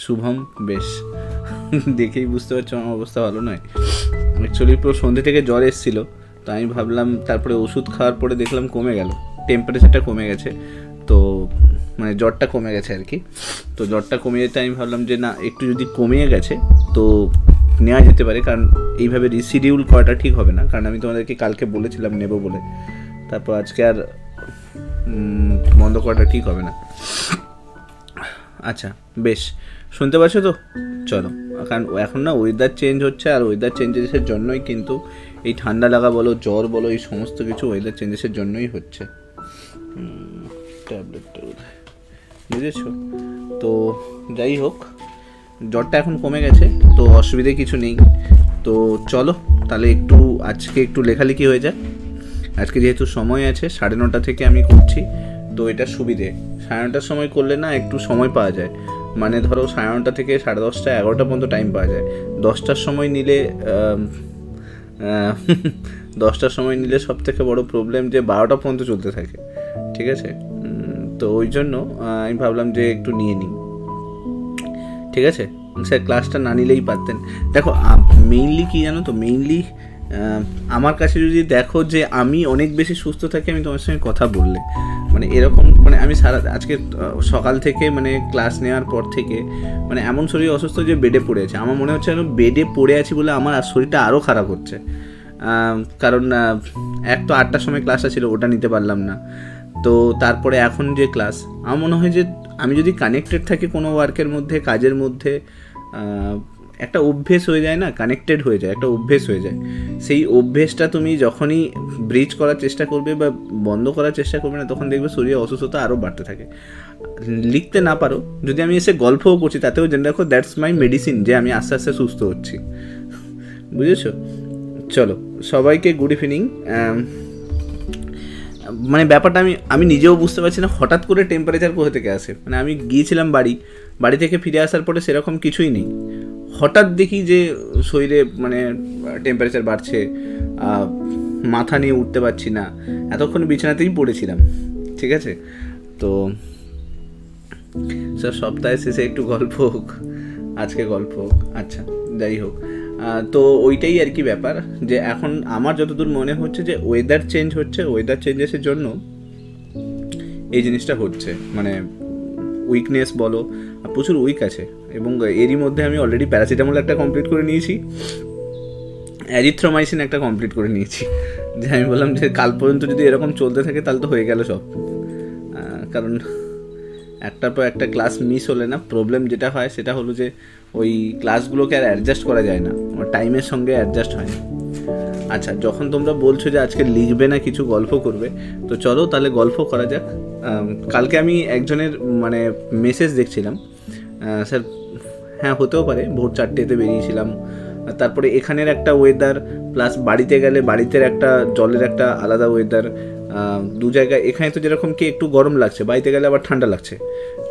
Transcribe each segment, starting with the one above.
শুভম, বেশ দেখেই বুঝতে পারছো আমার অবস্থা ভালো নয়। অ্যাকচুয়ালি পুরো সন্ধ্যে থেকে জ্বর এসেছিলো, তো আমি ভাবলাম, তারপরে ওষুধ খাওয়ার পরে দেখলাম কমে গেল, টেম্পারেচারটা কমে গেছে, তো মানে জ্বরটা কমে গেছে আর কি। তো জ্বরটা কমে যেতে আমি ভাবলাম যে না, একটু যদি কমিয়ে গেছে তো নেওয়া যেতে পারে, কারণ এইভাবে রিশিডিউল করাটা ঠিক হবে না, কারণ আমি তোমাদেরকে কালকে বলেছিলাম নেব বলে, তারপর আজকে আর বন্ধ করাটা ঠিক হবে না। আচ্ছা বেশ, শুনতে পাচ্ছ তো? চলো, কারণ এখন না ওয়েদার চেঞ্জ হচ্ছে, আর ওয়েদার চেঞ্জেসের জন্যই কিন্তু এই ঠান্ডা লাগা বলো, জ্বর বলো, এই সমস্ত কিছু ওয়েদার চেঞ্জেসের জন্যই হচ্ছে। ট্যাবলেটটা বুঝেছো? তো যাই হোক, জ্বরটা এখন কমে গেছে, তো অসুবিধে কিছু নেই। তো চলো তাহলে আজকে একটু লেখালেখি হয়ে যায়। আজকে যেহেতু সময় আছে, 9:30 থেকে আমি করছি, তো এটা সুবিধে। 9:30টার সময় করলে না একটু সময় পাওয়া যায়, মানে ধরো 9:30 থেকে 10:30, 11টা পর্যন্ত টাইম পাওয়া যায়। 10টার সময় নিলে 10টার সময় নিলে সব থেকে বড়ো প্রবলেম যে 12টা পর্যন্ত চলতে থাকে, ঠিক আছে? তো ওই জন্য আমি ভাবলাম যে একটু নিয়ে নিই, ঠিক আছে? স্যার ক্লাসটা না নিলেই পারতেন। দেখো মেইনলি কী জানো তো, মেইনলি আমার কাছে যদি দেখো যে আমি অনেক বেশি সুস্থ থাকি আমি তোমার সঙ্গে কথা বললে, মানে এরকম, মানে আমি আজকে সকাল থেকে মানে ক্লাস নেওয়ার পর থেকে মানে এমন শরীর অসুস্থ যে বেডে পড়ে আছে। আমার মনে হচ্ছে যেন বেডে পড়ে আছি বলে আমার শরীরটা আরও খারাপ হচ্ছে, কারণ এক তো 8টার সময় ক্লাসটা ছিল, ওটা নিতে পারলাম না। তো তারপরে এখন যে ক্লাস, আমার মনে হয় যে আমি যদি কানেক্টেড থাকি কোনো ওয়ার্কের মধ্যে, কাজের মধ্যে, একটা অভ্যেস হয়ে যায় না, কানেক্টেড হয়ে যায়, একটা অভ্যেস হয়ে যায়। সেই অভ্যেসটা তুমি যখনই ব্রিজ করার চেষ্টা করবে বা বন্ধ করার চেষ্টা করবে না, তখন দেখবে শরীরে অসুস্থতা আরও বাড়তে থাকে। লিখতে না পারো, যদি আমি এসে গল্পও করছি তাতেও জেনে রাখো দ্যাটস মাই মেডিসিন, যে আমি আস্তে আস্তে সুস্থ হচ্ছি, বুঝেছো? চলো সবাইকে গুড ইভিনিং। মানে ব্যাপারটা আমি নিজেও বুঝতে পারছি না, হঠাৎ করে টেম্পারেচার কোথা থেকে আসে। মানে আমি গিয়েছিলাম বাড়ি থেকে ফিরে আসার পরে সেরকম কিছুই নেই, হঠাৎ দেখি যে শরীরে মানে টেম্পারেচার বাড়ছে, মাথা নিয়ে উঠতে পারছি না, এতক্ষণ বিছানাতেই পড়েছিলাম, ঠিক আছে? তো স্যার সপ্তাহের শেষে একটু গল্প হোক, আজকে গল্প হোক। আচ্ছা যাই হোক, তো ওইটাই আর কি ব্যাপার, যে এখন আমার যতদূর মনে হচ্ছে যে ওয়েদার চেঞ্জ হচ্ছে, ওয়েদার চেঞ্জেসের জন্য এই জিনিসটা হচ্ছে, মানে উইকনেস বলো, প্রচুর উইক আছে। এবং এরই মধ্যে আমি অলরেডি প্যারাসিটামল একটা কমপ্লিট করে নিয়েছি, অ্যাজিথ্রোমাইসিন একটা কমপ্লিট করে নিয়েছি, যে আমি বললাম যে কাল পর্যন্ত যদি এরকম চলতে থাকে তাহলে তো হয়ে গেল সব। কারণ একটার পর একটা ক্লাস মিস হলে না প্রবলেম যেটা হয় সেটা হলো যে ওই ক্লাসগুলোকে আর অ্যাডজাস্ট করা যায় না, টাইমের সঙ্গে অ্যাডজাস্ট হয় না। আচ্ছা, যখন তোমরা বলছো যে আজকে লিখবে না, কিছু গল্প করবে, তো চলো তাহলে গল্প করা যাক। কালকে আমি একজনের মানে মেসেজ দেখছিলাম, স্যার হ্যাঁ হতেও পারে, ভোর 4টেতে বেরিয়েছিলাম, তারপরে এখানের একটা ওয়েদার প্লাস বাড়িতে গেলে বাড়িতে একটা জলের একটা আলাদা ওয়েদার, দু জায়গায়, এখানে তো যেরকম কি একটু গরম লাগছে, বাড়িতে গেলে আবার ঠান্ডা লাগছে,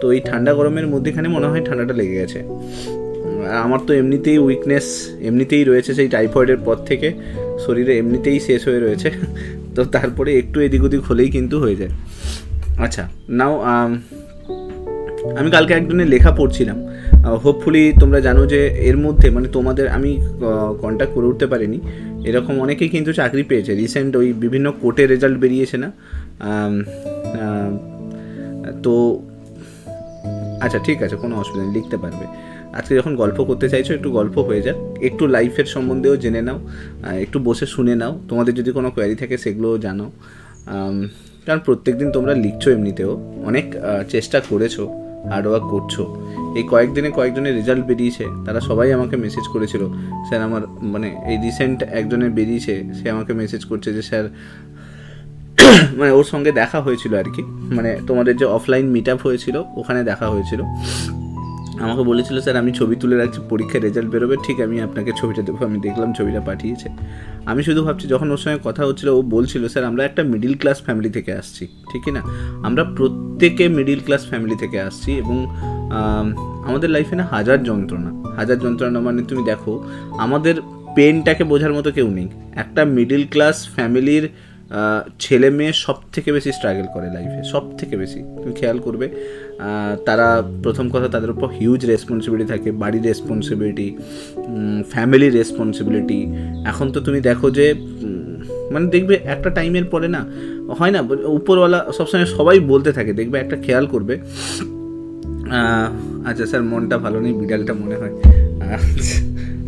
তো এই ঠান্ডা গরমের মধ্যেখানে মনে হয় ঠান্ডাটা লেগে গেছে। আমার তো এমনিতেই উইকনেস এমনিতেই রয়েছে, সেই টাইফয়েডের পর থেকে শরীরে এমনিতেই শেষ হয়ে রয়েছে, তো তারপরে একটু এদিক ওদিক হলেই কিন্তু হয়ে যায়। আচ্ছা নাও, আমি কালকে একজনের লেখা পড়ছিলাম, হোপফুলি তোমরা জানো যে এর মধ্যে মানে তোমাদের আমি কন্ট্যাক্ট করে উঠতে পারিনি, এরকম অনেকেই কিন্তু চাকরি পেয়েছে। রিসেন্ট ওই বিভিন্ন কোর্টের রেজাল্ট বেরিয়েছে না, তো আচ্ছা ঠিক আছে, কোনো অসুবিধা নেই, লিখতে পারবে। আজকে যখন গল্প করতে চাইছো একটু গল্প হয়ে যাক, একটু লাইফের সম্বন্ধেও জেনে নাও, একটু বসে শুনে নাও, তোমাদের যদি কোনো কোয়ারি থাকে সেগুলোও জানাও, কারণ প্রত্যেক দিন তোমরা লিখছো, এমনিতেও অনেক চেষ্টা করেছো, হার্ডওয়ার্ক করছো। এই কয়েকদিনে কয়েকজনের রেজাল্ট বেরিয়েছে, তারা সবাই আমাকে মেসেজ করেছিল, স্যার আমার মানে এই রিসেন্ট একজনের বেরিয়েছে, সে আমাকে মেসেজ করছে যে স্যার, মানে ওর সঙ্গে দেখা হয়েছিল আর কি, মানে তোমাদের যে অফলাইন মিট আপ হয়েছিল ওখানে দেখা হয়েছিল, আমাকে বলেছিল স্যার আমি ছবি তুলে রাখছি, পরীক্ষার রেজাল্ট বেরোবে ঠিক আমি আপনাকে ছবিটা দেবো। আমি দেখলাম ছবিটা পাঠিয়েছে, আমি শুধু ভাবছি, যখন ওর সঙ্গে কথা হচ্ছিল ও বলছিল স্যার আমরা একটা মিডিল ক্লাস ফ্যামিলি থেকে আসছি, ঠিকই না, আমরা প্রত্যেকে মিডিল ক্লাস ফ্যামিলি থেকে আসছি, এবং আমাদের লাইফে না হাজার যন্ত্রণা, মানে তুমি দেখো আমাদের পেনটাকে বোঝার মতো কেউ নেই। একটা মিডিল ক্লাস ফ্যামিলির ছেলে মেয়ে সব থেকে বেশি স্ট্রাগল করে লাইফে, সব থেকে বেশি। তুমি খেয়াল করবে তারা প্রথম কথা তাদের উপর হিউজ রেসপন্সিবিলিটি থাকে, বাড়ির রেসপন্সিবিলিটি, ফ্যামিলির রেসপন্সিবিলিটি। এখন তো তুমি দেখো যে মানে দেখবে একটা টাইমের পরে না হয় না, উপরওয়ালা সবসময় সবাই বলতে থাকে, দেখবে একটা খেয়াল করবে। আচ্ছা স্যার মনটা ভালো নেই, বিড়ালটা মনে হয়।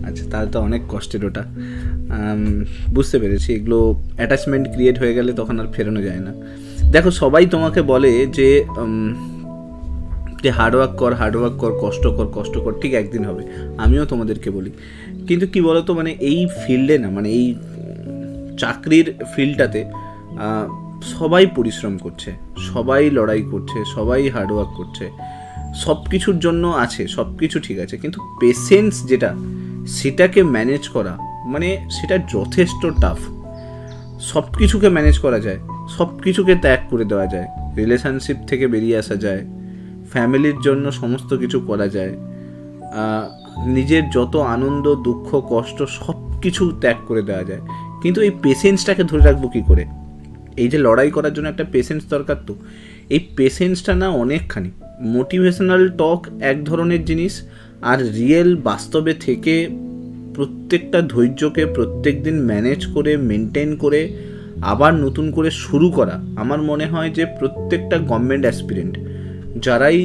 আচ্ছা তাহলে তো অনেক কষ্টের ওটা, বুঝতে পেরেছি। এগুলো অ্যাটাচমেন্ট ক্রিয়েট হয়ে গেলে তখন আর ফেরানো যায় না। দেখো সবাই তোমাকে বলে যে হার্ডওয়ার্ক কর, কষ্ট কর, ঠিক একদিন হবে। আমিও তোমাদেরকে বলি, কিন্তু কি বলো তো, মানে এই ফিল্ডে না, মানে এই চাকরির ফিল্ডটাতে সবাই পরিশ্রম করছে, সবাই লড়াই করছে, সবাই হার্ডওয়ার্ক করছে, সব কিছুর জন্য আছে, সব কিছু ঠিক আছে, কিন্তু পেশেন্স যেটা, সেটাকে ম্যানেজ করা মানে সেটা যথেষ্ট টাফ। সব কিছুকে ম্যানেজ করা যায়, সব কিছুকে ত্যাগ করে দেওয়া যায়, রিলেশনশিপ থেকে বেরিয়ে আসা যায়, ফ্যামিলির জন্য সমস্ত কিছু করা যায়, নিজের যত আনন্দ দুঃখ কষ্ট সব কিছু ত্যাগ করে দেওয়া যায়, কিন্তু এই পেশেন্সটাকে ধরে রাখবো কী করে? এই যে লড়াই করার জন্য একটা পেশেন্স দরকার, তো এই পেশেন্সটা না অনেকখানি। মোটিভেশনাল টক এক ধরনের জিনিস, আর রিয়েল বাস্তবে থেকে প্রত্যেকটা ধৈর্যকে প্রত্যেক দিন ম্যানেজ করে মেনটেন করে আবার নতুন করে শুরু করা। আমার মনে হয় যে প্রত্যেকটা গভর্নমেন্ট অ্যাসপিরেন্ট যারাই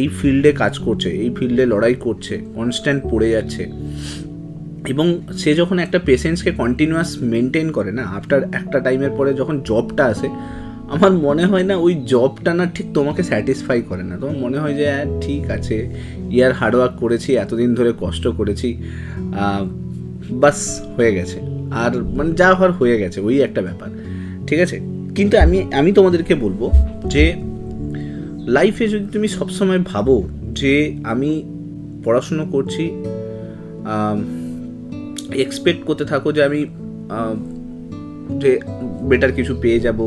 এই ফিল্ডে কাজ করছে, এই ফিল্ডে লড়াই করছে, কনস্ট্যান্ট পড়ে যাচ্ছে, এবং সে যখন একটা পেশেন্সকে কন্টিনিউয়াস মেনটেন করে না, আফটার একটা টাইমের পরে যখন জবটা আসে, আমার মনে হয় না ওই জবটা না ঠিক তোমাকে স্যাটিসফাই করে না। তোমার মনে হয় যে হ্যাঁ ঠিক আছে, ইয়ার হার্ডওয়ার্ক করেছি, এতদিন ধরে কষ্ট করেছি, বাস হয়ে গেছে, আর মানে যা হওয়ার হয়ে গেছে, ওই একটা ব্যাপার, ঠিক আছে। কিন্তু আমি তোমাদেরকে বলবো যে লাইফে যদি তুমি সবসময় ভাবো যে আমি পড়াশুনো করছি, এক্সপেক্ট করতে থাকো যে আমি যে বেটার কিছু পেয়ে যাব,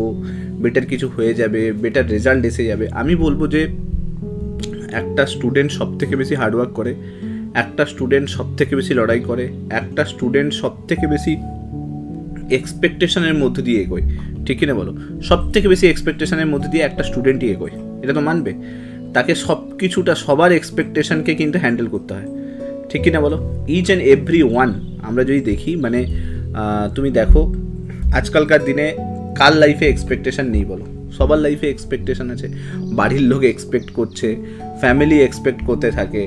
বেটার কিছু হয়ে যাবে, বেটার রেজাল্ট এসে যাবে, আমি বলবো যে একটা স্টুডেন্ট সব থেকে বেশি হার্ডওয়ার্ক করে, একটা স্টুডেন্ট সব থেকে বেশি লড়াই করে, একটা স্টুডেন্ট সব থেকে বেশি এক্সপেকটেশনের মধ্যে দিয়ে এগোয়, ঠিক কিনা বলো? সব থেকে বেশি এক্সপেকটেশনের মধ্যে দিয়ে একটা স্টুডেন্টই এগোয়, এটা তো মানবে। তাকে সব কিছুটা সবার এক্সপেকটেশনকে কিন্তু হ্যান্ডেল করতে হয়, ঠিক কিনা বলো? ইচ অ্যান্ড এভরি ওয়ান আমরা যদি দেখি, মানে তুমি দেখো আজকালকার দিনে কার লাইফে এক্সপেকটেশন নেই বলো? সবার লাইফে এক্সপেকটেশন আছে। বাড়ির লোক এক্সপেক্ট করছে, ফ্যামিলি এক্সপেক্ট করতে থাকে,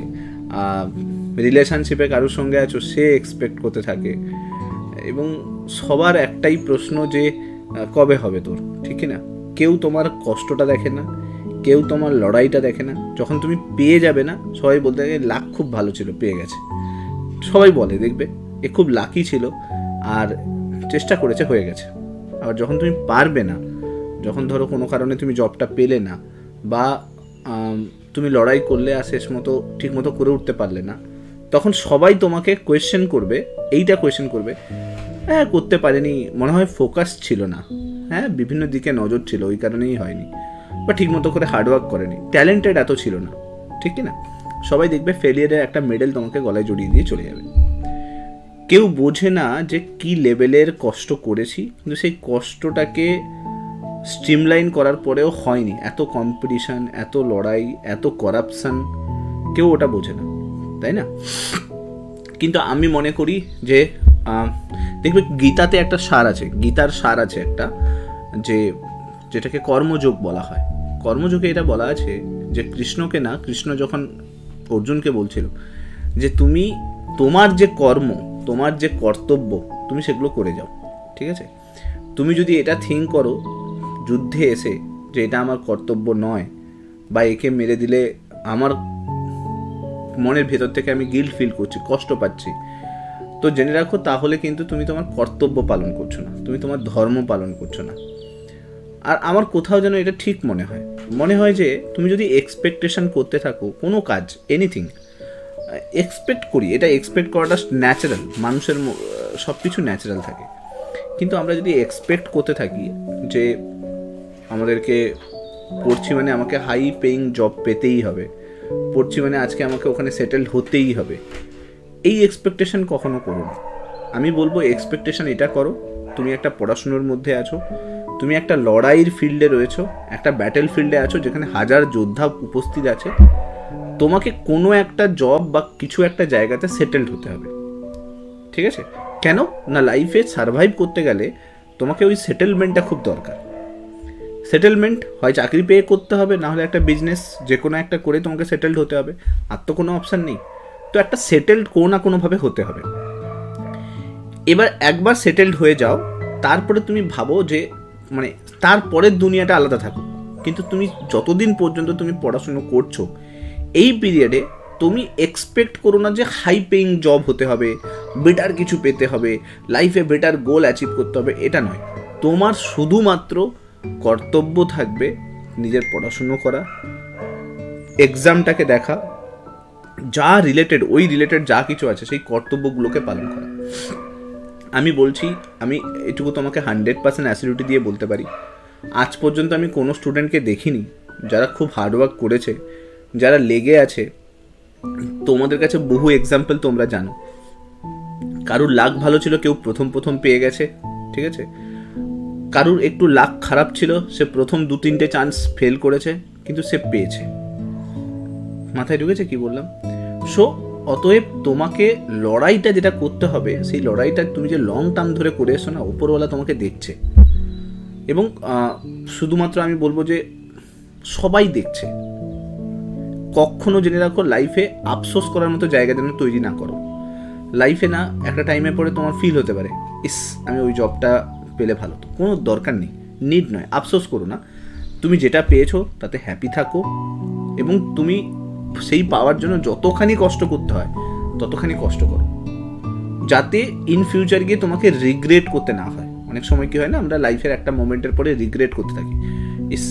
রিলেশনশিপে কারোর সঙ্গে আছো সে এক্সপেক্ট করতে থাকে, এবং সবার একটাই প্রশ্ন যে কবে হবে তোর, ঠিক না? কেউ তোমার কষ্টটা দেখে না, কেউ তোমার লড়াইটা দেখে না। যখন তুমি পেয়ে যাবে না, সবাই বলতে থাকে লাক খুব ভালো ছিল, পেয়ে গেছে, সবাই বলে দেখবে এ খুব লাকি ছিল আর চেষ্টা করেছে, হয়ে গেছে। আবার যখন তুমি পারবে না, যখন ধরো কোনো কারণে তুমি জবটা পেলে না, বা তুমি লড়াই করলে আর শেষ মতো ঠিক মতো করে উঠতে পারলে না, তখন সবাই তোমাকে কোয়েশ্চেন করবে, এইটা কোয়েশ্চেন করবে, হ্যাঁ করতে পারেনি, মনে হয় ফোকাস ছিল না, হ্যাঁ বিভিন্ন দিকে নজর ছিল ওই কারণেই হয়নি, বা ঠিক মতো করে হার্ডওয়ার্ক করেনি, ট্যালেন্টেড এত ছিল না, ঠিক কি না? সবাই দেখবে ফেলিয়ারের একটা মেডেল তোমাকে গলায় জড়িয়ে দিয়ে চলে যাবে। কেউ বোঝে না যে কি লেভেলের কষ্ট করেছি, কিন্তু সেই কষ্টটাকে স্ট্রিমলাইন করার পরেও হয়নি, এত কম্পিটিশান, এত লড়াই, এত করাপশান, কেউ ওটা বোঝে না, তাই না? কিন্তু আমি মনে করি যে দেখবে গীতাতে একটা সার আছে, গীতার সার আছে একটা, যেটাকে কর্মযোগ বলা হয়। কর্মযোগে এটা বলা আছে যে কৃষ্ণ যখন অর্জুনকে বলছিল যে তুমি তোমার যে কর্ম, তোমার যে কর্তব্য, তুমি সেগুলো করে যাও, ঠিক আছে? তুমি যদি এটা থিঙ্ক করো যুদ্ধে এসে যে এটা আমার কর্তব্য নয়, বা একে মেরে দিলে আমার মনের ভেতর থেকে আমি গিল্ট ফিল করছি, কষ্ট পাচ্ছি, তো জেনে রাখো তাহলে কিন্তু তুমি তোমার কর্তব্য পালন করছো না, তুমি তোমার ধর্ম পালন করছো না। আর আমার কোথাও যেন এটা ঠিক মনে হয় যে তুমি যদি এক্সপেকটেশন করতে থাকো কোনো কাজ, এনিথিং এক্সপেক্ট করি, এটা এক্সপেক্ট করাটা ন্যাচারাল, মানুষের সব কিছু ন্যাচারাল থাকে, কিন্তু আমরা যদি এক্সপেক্ট করতে থাকি যে আমাদেরকে পড়ছি মানে আমাকে হাই পেইং জব পেতেই হবে, পড়ছি মানে আজকে আমাকে ওখানে সেটেলড হতেই হবে, এই এক্সপেকটেশন কখনো করো না। আমি বলবো এক্সপেকটেশন এটা করো, তুমি একটা পড়াশুনোর মধ্যে আছো, তুমি একটা লড়াইয়ের ফিল্ডে রয়েছো, একটা ব্যাটেল ফিল্ডে আছো যেখানে হাজার যোদ্ধা উপস্থিত আছে। তোমাকে কোনো একটা জব বা কিছু একটা জায়গাতে সেটেলড হতে হবে, ঠিক আছে? কেন না, লাইফে সারভাইভ করতে গেলে তোমাকে ওই সেটেলমেন্টটা খুব দরকার। সেটেলমেন্ট হয় চাকরি পেয়ে করতে হবে, না হলে একটা বিজনেস যে কোনো একটা করে তোমাকে সেটেলড হতে হবে, আর তো কোনো অপশান নেই। তো একটা সেটেলড কোনো না কোনোভাবে হতে হবে। এবার একবার সেটেলড হয়ে যাও, তারপরে তুমি ভাবো যে মানে তারপরের দুনিয়াটা আলাদা থাকুক, কিন্তু তুমি যতদিন পর্যন্ত তুমি পড়াশুনো করছো এই পিরিয়ডে তুমি এক্সপেক্ট করো না যে হাই পেইং জব হতে হবে, বেটার কিছু পেতে হবে, লাইফে বেটার গোল অ্যাচিভ করতে হবে, এটা নয়। তোমার শুধুমাত্র কর্তব্য থাকবে নিজের পড়াশুনো করা, এক্সামটাকে দেখা, যা রিলেটেড ওই রিলেটেড যা কিছু আছে সেই কর্তব্যগুলোকে পালন করা। আমি বলছি, আমি এটুকু তোমাকে 100% অ্যাসিডিটি দিয়ে বলতে পারি, আজ পর্যন্ত আমি কোনো স্টুডেন্টকে দেখিনি যারা খুব হার্ডওয়ার্ক করেছে, যারা লেগে আছে। তোমাদের কাছে বহু এক্সাম্পল তোমরা জানো, কারুর লাক ভালো ছিল, কেউ প্রথম পেয়ে গেছে, ঠিক আছে? কারুর একটু লাক খারাপ ছিল, সে প্রথম 2-3টে চান্স ফেল করেছে, কিন্তু সে পেয়েছে। মাথায় ঢুকেছে কি বললাম? সো অতএব তোমাকে লড়াইটা যেটা করতে হবে, সেই লড়াইটা তুমি যে লং টার্ম ধরে করে এসো না, ওপরওয়ালা তোমাকে দেখছে। এবং শুধুমাত্র আমি বলবো যে সবাই দেখছে। কখনো জেনে রাখো, লাইফে আফসোস করার মতো জায়গা যেন তৈরি না করো। লাইফে না একটা টাইমে পরে তোমার ফিল হতে পারে, ইস আমি ওই জবটা পেলে ভালো হতো। কোনো দরকার নেই, নিড নয়, আফসোস করো না। তুমি যেটা পেয়েছো তাতে হ্যাপি থাকো, এবং তুমি সেই পাওয়ার জন্য যতখানি কষ্ট করতে হয় ততখানি কষ্ট করো, যাতে ইন ফিউচার গিয়ে তোমাকে রিগ্রেট করতে না হয়। অনেক সময় কী হয় না, আমরা লাইফের একটা মোমেন্টের পরে রিগ্রেট করতে থাকি, ইস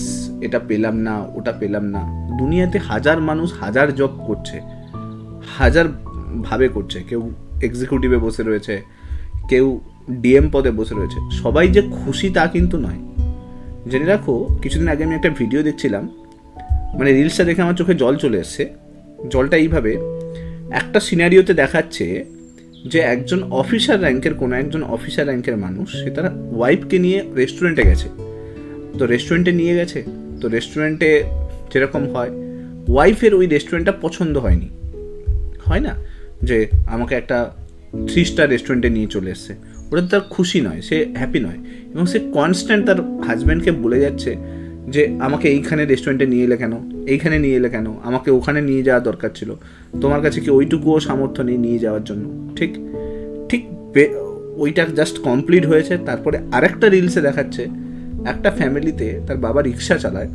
এটা পেলাম না, ওটা পেলাম না। দুনিয়াতে হাজার মানুষ হাজার জব করছে, হাজার ভাবে করছে। কেউ এক্সিকিউটিভে বসে রয়েছে, কেউ ডিএম পদে বসে রয়েছে। সবাই যে খুশি তা কিন্তু নয়। জেনে রাখো, কিছুদিন আগে আমি একটা ভিডিও দেখছিলাম, মানে রিলসটা দেখে আমার চোখে জল চলে এসছে। জলটা এইভাবে, একটা সিনারিওতে দেখাচ্ছে যে একজন অফিসার র্যাঙ্কের, কোনো একজন অফিসার র্যাঙ্কের মানুষ, সে তার ওয়াইফকে নিয়ে রেস্টুরেন্টে গেছে। তো রেস্টুরেন্টে নিয়ে গেছে, তো রেস্টুরেন্টে যেরকম হয়, ওয়াইফের ওই রেস্টুরেন্টটা পছন্দ হয়নি, হয় না যে আমাকে একটা 3 স্টার রেস্টুরেন্টে নিয়ে চলে এসছে, ওটা তার খুশি নয়, সে হ্যাপি নয়। এবং সে কনস্ট্যান্ট তার হাজব্যান্ডকে বলে যাচ্ছে যে আমাকে এইখানে রেস্টুরেন্টে নিয়ে এলে কেন, এইখানে নিয়ে এলে কেন, আমাকে ওখানে নিয়ে যাওয়া দরকার ছিল, তোমার কাছে কি ওইটুকুও সামর্থ্য নেই নিয়ে যাওয়ার জন্য? ঠিক ঠিক ওইটা জাস্ট কমপ্লিট হয়েছে। তারপরে আরেকটা রিলসে দেখাচ্ছে একটা ফ্যামিলিতে তার বাবা রিক্সা চালায়,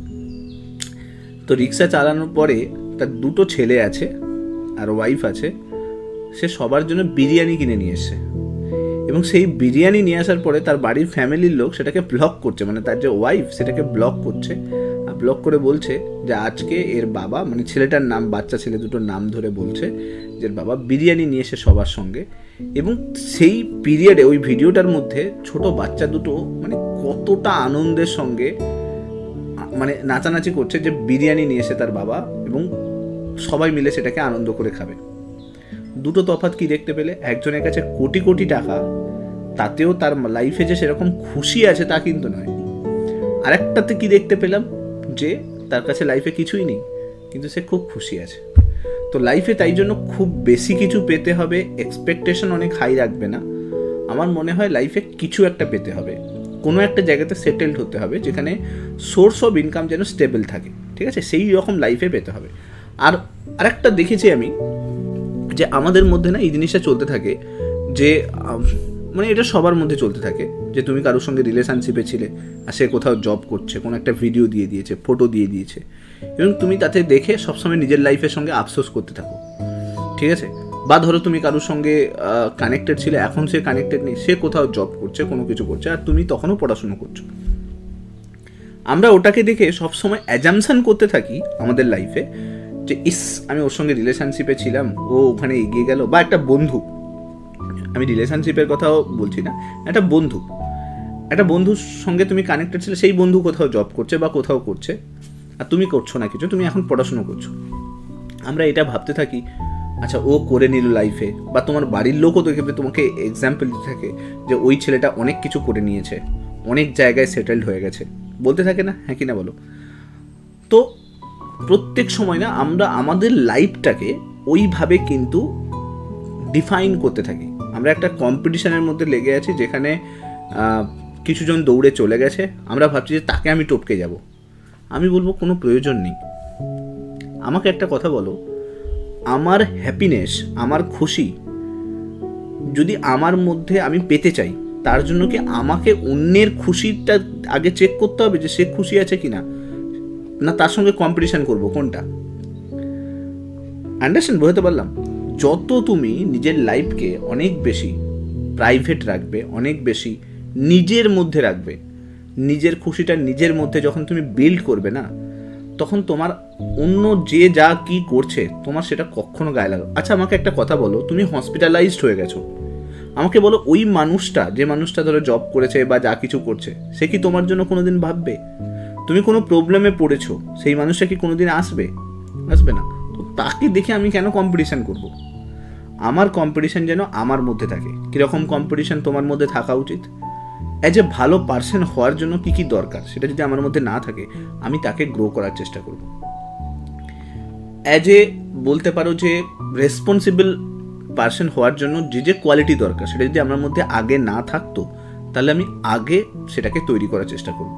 তো রিক্সা চালানোর পরে তার 2টো ছেলে আছে আর ওয়াইফ আছে, সে সবার জন্য বিরিয়ানি কিনে নিয়ে এসছে। এবং সেই বিরিয়ানি নিয়ে আসার পরে তার বাড়ির ফ্যামিলির লোক সেটাকে ব্লক করছে, মানে তার যে ওয়াইফ সেটাকে ব্লক করছে, আর ব্লক করে বলছে যে আজকে এর বাবা, মানে ছেলেটার নাম, বাচ্চা ছেলে দুটোর নাম ধরে বলছে যে বাবা বিরিয়ানি নিয়ে এসে সবার সঙ্গে। এবং সেই পিরিয়ডে ওই ভিডিওটার মধ্যে ছোট বাচ্চা দুটো মানে কতটা আনন্দের সঙ্গে মানে নাচানাচি করছে যে বিরিয়ানি নিয়ে এসে তার বাবা, এবং সবাই মিলে সেটাকে আনন্দ করে খাবে। দুটো তফাৎ কি দেখতে পেলে? একজনের কাছে কোটি কোটি টাকা, তাতেও তার লাইফে যে সেরকম খুশি আছে তা কিন্তু নয়। আরেকটাতে কি দেখতে পেলাম, যে তার কাছে লাইফে কিছুই নেই কিন্তু সে খুব খুশি আছে। তো লাইফে তাই জন্য খুব বেশি কিছু পেতে হবে, এক্সপেকটেশন অনেক হাই রাখবে না। আমার মনে হয় লাইফে কিছু একটা পেতে হবে, কোনো একটা জায়গাতে সেটেলড হতে হবে যেখানে সোর্স অফ ইনকাম যেন স্টেবল থাকে, ঠিক আছে? সেই রকম লাইফে পেতে হবে। আর আরেকটা দেখেছি আমি, যে আমাদের মধ্যে না এই জিনিসটা চলতে থাকে যে মানে এটা সবার মধ্যে চলতে থাকে যে তুমি কারোর সঙ্গে রিলেশনশিপে ছিলে আর সে কোথাও জব করছে, কোনো একটা ভিডিও দিয়ে দিয়েছে, ফটো দিয়ে দিয়েছে, এবং তুমি তাতে দেখে সবসময় নিজের লাইফের সঙ্গে আফসোস করতে থাকো, ঠিক আছে? বা ধরো তুমি কারোর সঙ্গে কানেক্টেড ছিলে, এখন সে কানেক্টেড নেই, সে কোথাও জব করছে, কোনো কিছু করছে, আর তুমি তখনও পড়াশুনো করছো। আমরা ওটাকে দেখে সবসময় অ্যাজামশন করতে থাকি আমাদের লাইফে যে ইস আমি ওর সঙ্গে রিলেশনশিপে ছিলাম, ও ওখানে এগিয়ে গেল। বা একটা বন্ধু, আমি রিলেশনশিপের কথাও বলছি না, একটা বন্ধুর সঙ্গে তুমি কানেক্টেড ছিলে, সেই বন্ধু কোথাও জব করছে বা কোথাও করছে, আর তুমি করছো না কিছু, তুমি এখন পড়াশুনো করছো। আমরা এটা ভাবতে থাকি আচ্ছা ও করে নিল লাইফে, বা তোমার বাড়ির লোকও দেখবে তোমাকে এক্সাম্পল দিতে থাকে যে ওই ছেলেটা অনেক কিছু করে নিয়েছে, ও অনেক জায়গায় সেটেলড হয়ে গেছে, বলতে থাকে না, হ্যাঁ কি না বলো? তো প্রত্যেক সময় না আমরা আমাদের লাইফটাকে ওইভাবে কিন্তু ডিফাইন করতে থাকি। আমরা একটা কম্পিটিশনের মধ্যে লেগে আছি, যেখানে কিছুজন দৌড়ে চলে গেছে, আমরা ভাবছি যে তাকে আমি টপকে যাব। আমি বলবো কোনো প্রয়োজন নেই। আমাকে একটা কথা বলো, আমার হ্যাপিনেস, আমার খুশি যদি আমার মধ্যে আমি পেতে চাই, তার জন্য কি আমাকে অন্যের খুশিটা আগে চেক করতে হবে যে সে খুশি আছে কি না, না তার সঙ্গে কম্পিটিশান করবো? কোনটা? আন্ডারস্ট্যান্ড বোঝাতে পারলাম? যত তুমি নিজের লাইফকে অনেক বেশি প্রাইভেট রাখবে, অনেক বেশি নিজের মধ্যে রাখবে, নিজের খুশিটা নিজের মধ্যে যখন তুমি বিল্ড করবে না, তখন তোমার অন্য যে যা কি করছে তোমার সেটা কখনো গায়ে লাগবে। আচ্ছা আমাকে একটা কথা বলো, তুমি হসপিটালাইজড হয়ে গেছো, আমাকে বলো ওই মানুষটা, যে মানুষটা ধরো জব করেছে বা যা কিছু করছে, সে কি তোমার জন্য কোনোদিন ভাববে? তুমি কোনো প্রবলেমে পড়েছো, সেই মানুষটা কি কোনোদিন আসবে? আসবে না। তো তাকে দেখে আমি কেন কম্পিটিশান করব? আমার কম্পিটিশান যেন আমার মধ্যে থাকে। কীরকম কম্পিটিশান তোমার মধ্যে থাকা উচিত? অ্যাজ এ ভালো পার্সন হওয়ার জন্য কী কী দরকার সেটা যদি আমার মধ্যে না থাকে, আমি তাকে গ্রো করার চেষ্টা করব। অ্যাজ এ বলতে পারো যে রেসপন্সিবল পার্সন হওয়ার জন্য যে যে কোয়ালিটি দরকার সেটা যদি আমার মধ্যে আগে না থাকতো, তাহলে আমি আগে সেটাকে তৈরি করার চেষ্টা করব।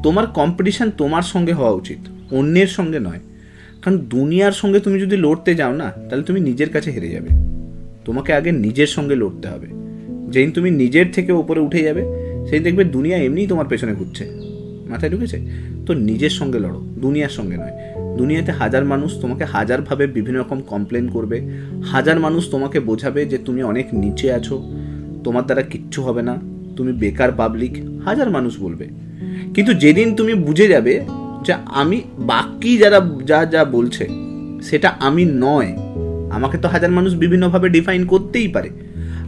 তোমার কম্পিটিশান তোমার সঙ্গে হওয়া উচিত, অন্যের সঙ্গে নয়। কারণ দুনিয়ার সঙ্গে তুমি যদি লড়তে যাও না, তাহলে তুমি নিজের কাছে হেরে যাবে। তোমাকে আগে নিজের সঙ্গে লড়তে হবে। যেদিন তুমি নিজের থেকে উপরে উঠে যাবে, সেই দেখবে দুনিয়া এমনিই তোমার পেছনে ঘুরছে। মাথায় ঢুকেছে? তো নিজের সঙ্গে লড়ো, দুনিয়ার সঙ্গে নয়। দুনিয়াতে হাজার মানুষ তোমাকে হাজারভাবে বিভিন্ন রকম কমপ্লেন করবে, হাজার মানুষ তোমাকে বোঝাবে যে তুমি অনেক নিচে আছো, তোমার দ্বারা কিচ্ছু হবে না, তুমি বেকার পাবলিক, হাজার মানুষ বলবে। কিন্তু যেদিন তুমি বুঝে যাবে যে আমি বাকি যারা যা যা বলছে সেটা আমি নয়, আমাকে তো হাজার মানুষ বিভিন্নভাবে ডিফাইন করতেই পারে।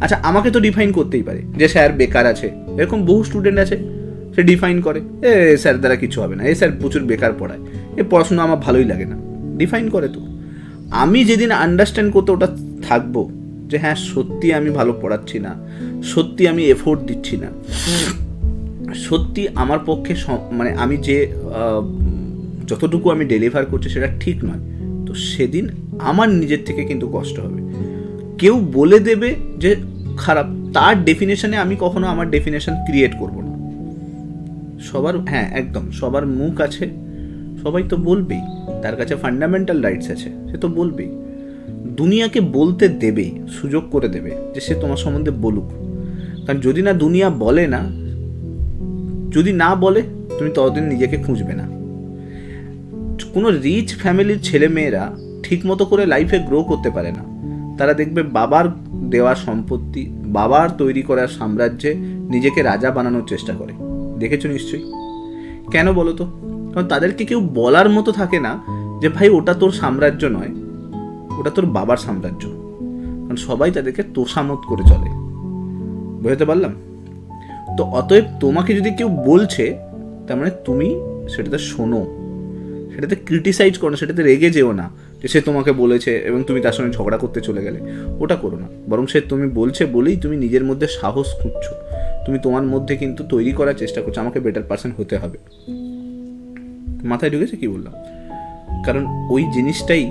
আচ্ছা আমাকে তো ডিফাইন করতেই পারে যে স্যার বেকার আছে, এরকম বহু স্টুডেন্ট আছে, সে ডিফাইন করে স্যার দ্বারা কিছু হবে না, স্যার প্রচুর বেকার পড়ায়, পড়াশোনা আমার ভালোই লাগে না, ডিফাইন করে। তো আমি যেদিন আন্ডারস্ট্যান্ড করতে ওটা থাকবো যে হ্যাঁ সত্যি আমি ভালো পড়াচ্ছি না, সত্যি আমি এফোর্ট দিচ্ছি না, সত্যি আমার পক্ষে মানে আমি যে যতটুকু আমি ডেলিভার করছি সেটা ঠিক নয়, তো সেদিন আমার নিজের থেকে কিন্তু কষ্ট হবে। কেউ বলে দেবে যে খারাপ, তার ডেফিনেশনে আমি কখনো আমার ডেফিনেশন ক্রিয়েট করব না। সবার, হ্যাঁ একদম সবার মুখ আছে, সবাই তো বলবেই, তার কাছে ফান্ডামেন্টাল রাইটস আছে, সে তো বলবেই। দুনিয়াকে বলতে দেবে, সুযোগ করে দেবে যে সে তোমার সম্বন্ধে বলুক। কারণ যদি না দুনিয়া বলে না, যদি না বলে তুমি ততদিন নিজেকে খুঁজবে না। কোনো রিচ ফ্যামিলির ছেলে মেয়েরা ঠিক মতো করে লাইফে গ্রো করতে পারে না। তারা দেখবে বাবার দেওয়া সম্পত্তি, বাবার তৈরি করার সাম্রাজ্যে নিজেকে রাজা বানানোর চেষ্টা করে। দেখেছো নিশ্চয়ই। কেন বলো তো? কারণ তাদেরকে কেউ বলার মতো থাকে না যে ভাই ওটা তোর সাম্রাজ্য নয়, ওটা তোর বাবার সাম্রাজ্য। কারণ সবাই তাদেরকে তোষামত করে চলে। বুঝতে পারলাম? তো অতএব তোমাকে যদি কেউ বলছে, তার মানে তুমি সেটাতে শোনো, সেটাতে ক্রিটিসাইজ করো না, সেটাতে রেগে যেও না যে সে তোমাকে বলেছে এবং তুমি তার সঙ্গে ঝগড়া করতে চলে গেলে। ওটা করো না, বরং সে তুমি বলছে বলেই তুমি নিজের মধ্যে সাহস খুঁজছো, তুমি তোমার মধ্যে কিন্তু তৈরি করার চেষ্টা করছো আমাকে বেটার পার্সন হতে হবে। মাথায় ঢুকেছে কি বললাম? কারণ ওই জিনিসটাই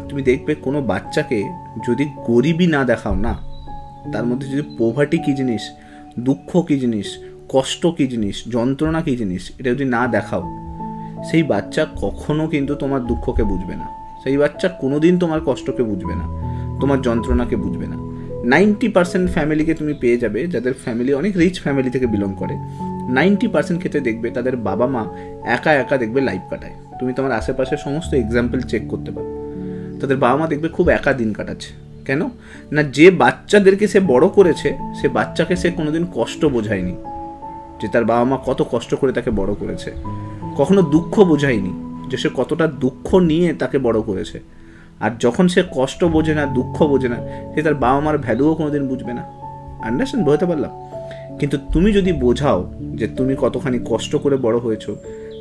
তুমি দেখবে কোনো বাচ্চাকে যদি গরিবই না দেখাও না, তার মধ্যে যদি পোভার্টি কী জিনিস, দুঃখ কী জিনিস, কষ্ট কী জিনিস, যন্ত্রণা কী জিনিস, এটা যদি না দেখাও, সেই বাচ্চা কখনো কিন্তু তোমার দুঃখকে বুঝবে না, সেই বাচ্চা কোনোদিন তোমার কষ্টকে বুঝবে না, তোমার যন্ত্রণাকে বুঝবে না। 90% ফ্যামিলিকে তুমি পেয়ে যাবে যাদের ফ্যামিলি অনেক রিচ ফ্যামিলি থেকে বিলং করে, 90% ক্ষেত্রে দেখবে তাদের বাবা মা একা একা দেখবে লাইফ কাটায়। তুমি তোমার আশেপাশে সমস্ত এক্সাম্পল চেক করতে পারো, তাদের বাবা মা দেখবে খুব একা দিন কাটাচ্ছে। কেন না, যে বাচ্চাদেরকে সে বড় করেছে সে বাচ্চাকে সে কোনোদিন কষ্ট বোঝায়নি, যে তার বাবা মা কত কষ্ট করে তাকে বড় করেছে, কখনো দুঃখ বোঝায়নি যে সে কতটা দুঃখ নিয়ে তাকে বড় করেছে। আর যখন সে কষ্ট বোঝে না, দুঃখ বোঝে না, সে তার বাবা মার ভ্যালুও কোনোদিন বুঝবে না। আন্ডারস্ট্যান্ড বোঝাতে পারলাম? কিন্তু তুমি যদি বোঝাও যে তুমি কতখানি কষ্ট করে বড় হয়েছো,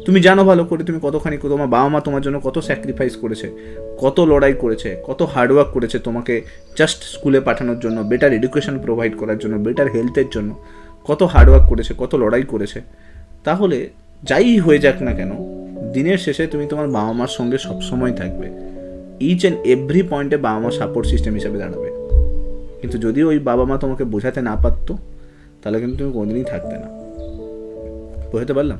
তুমি জানো ভালো করে তুমি কতখানি, তোমার বাবা মা তোমার জন্য কত স্যাক্রিফাইস করেছে, কত লড়াই করেছে, কত হার্ডওয়ার্ক করেছে তোমাকে জাস্ট স্কুলে পাঠানোর জন্য, বেটার এডুকেশন প্রোভাইড করার জন্য, বেটার হেলথের জন্য, কত হার্ডওয়ার্ক করেছে, কত লড়াই করেছে, তাহলে যাই হয়ে যাক না কেন দিনের শেষে তুমি তোমার বাবা মার সঙ্গে সবসময় থাকবে। ইচ অ্যান্ড এভরি পয়েন্টে বাবা মা সাপোর্ট সিস্টেম হিসেবে দাঁড়াবে। কিন্তু যদি ওই বাবা মা তোমাকে বোঝাতে না পারতো তাহলে কিন্তু তুমি কোনোদিনই থাকতে না। বুঝতে পারলাম?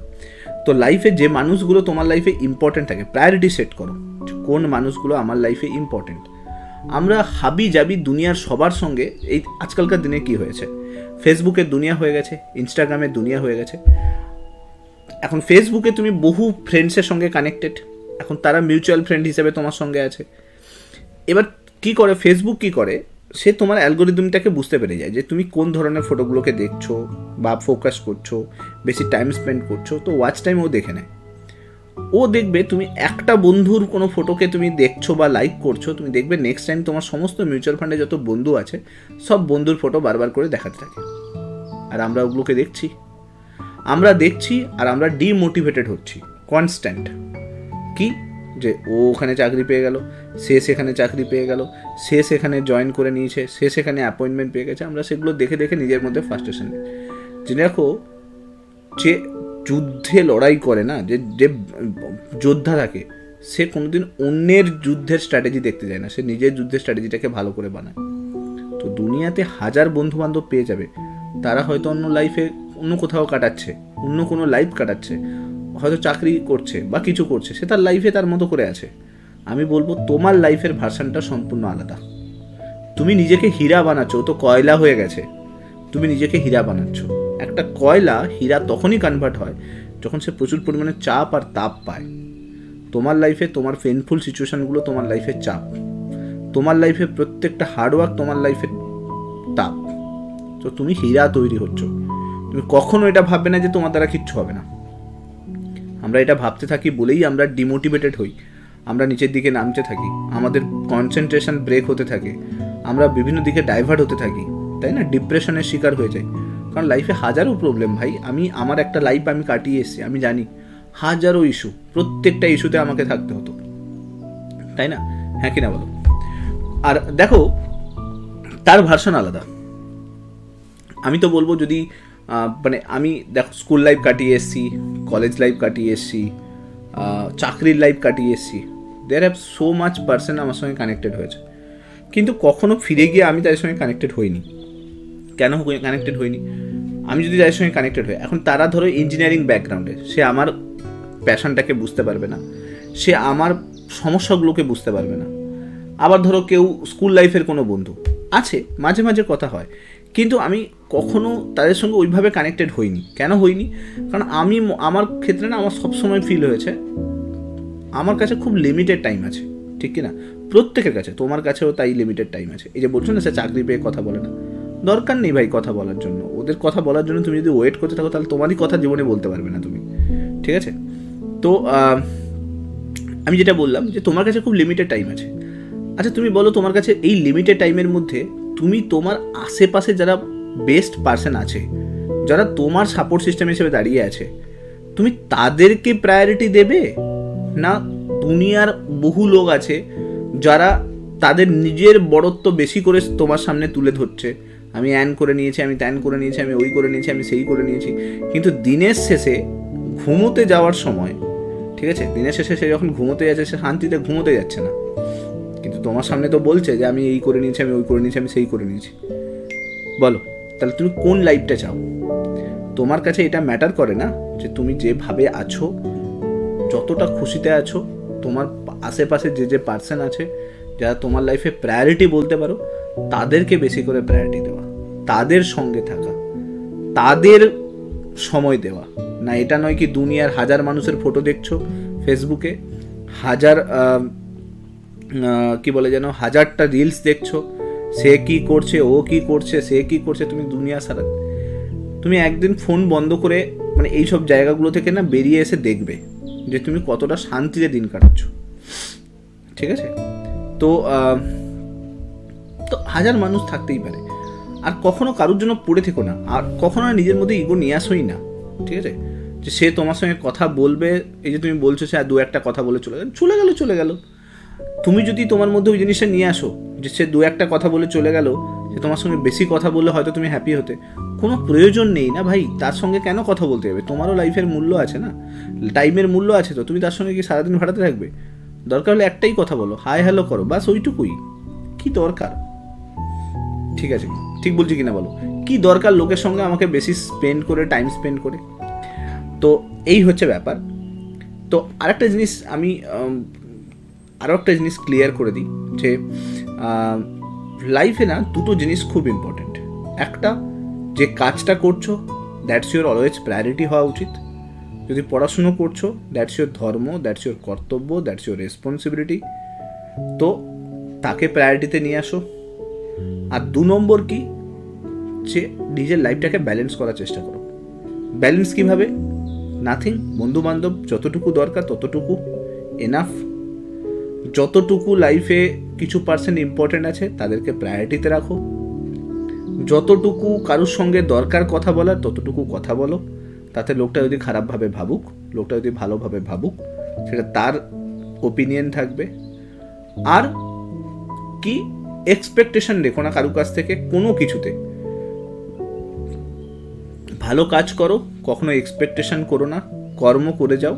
তো লাইফে যে মানুষগুলো তোমার লাইফে ইম্পর্টেন্ট থাকে, প্রায়োরিটি সেট করো কোন মানুষগুলো আমার লাইফে ইম্পর্টেন্ট। আমরা হাবি জাবি দুনিয়ার সবার সঙ্গে, এই আজকালকার দিনে কি হয়েছে, ফেসবুকের দুনিয়া হয়ে গেছে, ইনস্টাগ্রামের দুনিয়া হয়ে গেছে। এখন ফেসবুকে তুমি বহু ফ্রেন্ডসের সঙ্গে কানেক্টেড, এখন তারা মিউচুয়াল ফ্রেন্ড হিসেবে তোমার সঙ্গে আছে। এবার কি করে ফেসবুক, কি করে সে তোমার অ্যালগোরিদমটাকে বুঝতে পেরে যায় যে তুমি কোন ধরনের ফটোগুলোকে দেখছো বা ফোকাস করছো, বেশি টাইম স্পেন্ড করছো, তো ওয়াচ টাইম ও দেখে নেয়। ও দেখবে তুমি একটা বন্ধুর কোনো ফটোকে তুমি দেখছো বা লাইক করছো, তুমি দেখবে নেক্সট টাইম তোমার সমস্ত মিউচুয়াল ফান্ডে যত বন্ধু আছে সব বন্ধুর ফটো বারবার করে দেখাতে থাকে। আর আমরা ওগুলোকে দেখছি আর আমরা ডিমোটিভেটেড হচ্ছি কনস্ট্যান্ট। কি যে ও ওখানে চাকরি পেয়ে গেল, সে সেখানে চাকরি পেয়ে গেল, সে সেখানে জয়েন করে নিয়েছে, সে সেখানে অ্যাপয়েন্টমেন্ট পেয়ে গেছে, আমরা সেগুলো দেখে দেখে নিজের মধ্যে ফ্রাস্ট্রেশন নিই। জেনে রাখো, যে যুদ্ধে লড়াই করে না, যে যে যোদ্ধা থাকে, সে কোনোদিন অন্যের যুদ্ধের স্ট্র্যাটেজি দেখতে যায় না, সে নিজের যুদ্ধের স্ট্র্যাটেজিটাকে ভালো করে বানায়। তো দুনিয়াতে হাজার বন্ধুবান্ধব পেয়ে যাবে, তারা হয়তো অন্য লাইফে অন্য কোথাও কাটাচ্ছে, অন্য কোনো লাইফ কাটাচ্ছে, হয়তো চাকরি করছে বা কিছু করছে, সে তার লাইফে তার মতো করে আছে। আমি বলবো তোমার লাইফের ভার্সানটা সম্পূর্ণ আলাদা। তুমি নিজেকে হীরা বানাচ্ছ, ও তো কয়লা হয়ে গেছে, তুমি নিজেকে হীরা বানাচ্ছ। একটা কয়লা হীরা তখনই কনভার্ট হয় যখন সে প্রচুর পরিমাণে চাপ আর তাপ পায়। তোমার লাইফে তোমার পেইনফুল সিচুয়েশানগুলো তোমার লাইফের চাপ, তোমার লাইফে প্রত্যেকটা হার্ডওয়ার্ক তোমার লাইফের তাপ। তো তুমি হীরা তৈরি হচ্ছ। তুমি কখনো এটা ভাববে না যে তোমার দ্বারা কিচ্ছু হবে না। আমরা এটা ভাবতে থাকি বলেই আমরা ডিমোটিভেটেড হই, আমরা নিচের দিকে নামতে থাকি, আমাদের কনসেন্ট্রেশন ব্রেক হতে থাকে, আমরা বিভিন্ন দিকে ডাইভার্ট হতে থাকি, তাই না? ডিপ্রেশনের শিকার হয়ে যাই। কারণ লাইফে হাজারো প্রবলেম ভাই, আমার একটা লাইফ আমি কাটিয়ে এসেছি, আমি জানি হাজারো ইস্যু, প্রত্যেকটা ইস্যুতে আমাকে থাকতে হতো, তাই না? হ্যাঁ কি না বলো? আর দেখো তার ভার্সন আলাদা। আমি তো বলবো যদি মানে আমি দেখো স্কুল লাইফ কাটিয়ে এসেছি, কলেজ লাইফ কাটিয়ে এসেছি, চাকরির লাইফ কাটিয়ে এসেছি, there have so much person আমার সঙ্গে কানেক্টেড হয়েছে, কিন্তু কখনো ফিরে গিয়ে আমি তাদের সঙ্গে কানেক্টেড হইনি। কেন কানেক্টেড হইনি? আমি যদি তাদের সঙ্গে কানেক্টেড হই, এখন তারা ধরো ইঞ্জিনিয়ারিং ব্যাকগ্রাউন্ডে, সে আমার প্যাশনটাকে বুঝতে পারবে না, সে আমার সমস্যাগুলোকে বুঝতে পারবে না। আবার ধরো কেউ স্কুল লাইফের কোনো বন্ধু আছে, মাঝে মাঝে কথা হয়, কিন্তু আমি কখনো তাদের সঙ্গে ওইভাবে কানেক্টেড হইনি। কেন হইনি? কারণ আমার ক্ষেত্রে না, আমার সবসময় ফিল হয়েছে আমার কাছে খুব লিমিটেড টাইম আছে, ঠিক কি না? প্রত্যেকের কাছে, তোমার কাছেও তাই লিমিটেড টাইম আছে। এই যে বলছো না সে চাকরি পেয়ে কথা বলে না, দরকার নেই ভাই কথা বলার জন্য। ওদের কথা বলার জন্য তুমি যদি ওয়েট করতে থাকো তাহলে তোমারই কথা জীবনে বলতে পারবে না তুমি, ঠিক আছে? তো আমি যেটা বললাম যে তোমার কাছে খুব লিমিটেড টাইম আছে। আচ্ছা তুমি বলো, তোমার কাছে এই লিমিটেড টাইমের মধ্যে তুমি তোমার আশেপাশে যারা বেস্ট পার্সন আছে, যারা তোমার সাপোর্ট সিস্টেম হিসেবে দাঁড়িয়ে আছে, তুমি তাদেরকে প্রায়োরিটি দেবে না দুনিয়ার বহু লোক আছে যারা তাদের নিজের বড়ত্ব বেশি করে তোমার সামনে তুলে ধরছে, আমি অ্যান করে নিয়েছি, আমি ত্যান করে নিয়েছি, আমি ওই করে নিয়েছি, আমি সেই করে নিয়েছি, কিন্তু দিনের শেষে ঘুমোতে যাওয়ার সময়, ঠিক আছে, দিনের শেষে সে যখন ঘুমোতে যাচ্ছে সে শান্তিতে ঘুমোতে যাচ্ছে না, কিন্তু তোমার সামনে তো বলছে যে আমি এই করে নিয়েছি, আমি ওই করে নিয়েছি, আমি সেই করে নিয়েছি। বলো তাহলে তুমি কোন লাইফটা চাও? তোমার কাছে এটা ম্যাটার করে না যে তুমি যেভাবে আছো, যতটা খুশিতে আছো, তোমার আশেপাশে যে যে পার্সন আছে যারা তোমার লাইফে প্রায়োরিটি বলতে পারো, তাদেরকে বেশি করে প্রায়োরিটি দেওয়া, তাদের সঙ্গে থাকা, তাদের সময় দেওয়া। না এটা নয় কি দুনিয়ার হাজার মানুষের ফটো দেখছো ফেসবুকে, হাজার কি বলে যেন হাজারটা রিলস দেখছো, সে কি করছে, ও কি করছে, সে কি করছে, তুমি দুনিয়া সারা, তুমি একদিন ফোন বন্ধ করে মানে এইসব জায়গাগুলো থেকে না বেরিয়ে এসে দেখবে যে তুমি কতটা শান্তিতে দিন কাটাচ্ছ, ঠিক আছে? তো তো হাজার মানুষ থাকতেই পারে, আর কখনো কারোর জন্য পড়ে থেকো না, আর কখনো নিজের মধ্যে ইগো নিয়ে আসোই না, ঠিক আছে? যে সে তোমার সঙ্গে কথা বলবে, এই যে তুমি বলছো সে দু একটা কথা বলে চলে গেল, তুমি যদি তোমার মধ্যে ওই জিনিসটা নিয়ে আসো যে সে দু একটা কথা বলে চলে গেল, সে তোমার সঙ্গে বেশি কথা বললে হয়তো তুমি হ্যাপি হতে, কোনো প্রয়োজন নেই না ভাই, তার সঙ্গে কেন কথা বলতে হবে? তোমারও লাইফের মূল্য আছে না, টাইমের মূল্য আছে, তো তুমি তার সঙ্গে কি সারাদিন ভাড়াতে থাকবে? দরকার হলে একটাই কথা বলো, হাই হ্যালো করো, বাস ওইটুকুই। কি দরকার? ঠিক আছে, ঠিক বলছি কিনা বলো, কি দরকার লোকের সঙ্গে আমাকে বেশি স্পেন্ড করে, টাইম স্পেন্ড করে? তো এই হচ্ছে ব্যাপার। তো আরেকটা জিনিস আমি আরও একটা জিনিস ক্লিয়ার করে দিই যে লাইফে না দুটো জিনিস খুব ইম্পর্ট্যান্ট। একটা, যে কাজটা করছো দ্যাটস ইউর অলওয়েজ প্রায়োরিটি হওয়া উচিত। যদি পড়াশুনো করছো দ্যাটস ইউর ধর্ম, দ্যাটস ইউর কর্তব্য, দ্যাটস ইউর রেসপন্সিবিলিটি, তো তাকে প্রায়োরিটিতে নিয়ে আসো। আর 2 নম্বর কি, যে নিজের লাইফটাকে ব্যালেন্স করার চেষ্টা করো। ব্যালেন্স কীভাবে? নাথিং, বন্ধুবান্ধব যতটুকু দরকার ততটুকু এনাফ। যতটুকু লাইফে কিছু পার্সেন্ট ইম্পর্টেন্ট আছে তাদেরকে প্রায়োরিটিতে রাখো। যতটুকু কারোর সঙ্গে দরকার কথা বলার ততটুকু কথা বলো। তাতে লোকটা যদি খারাপভাবে ভাবুক, লোকটা যদি ভালোভাবে ভাবুক, সেটা তার ওপিনিয়ন থাকবে। আর কি, এক্সপেকটেশন রেখো না কারুর কাছ থেকে কোনো কিছুতে। ভালো কাজ করো, কখনো এক্সপেকটেশন করো না, কর্ম করে যাও।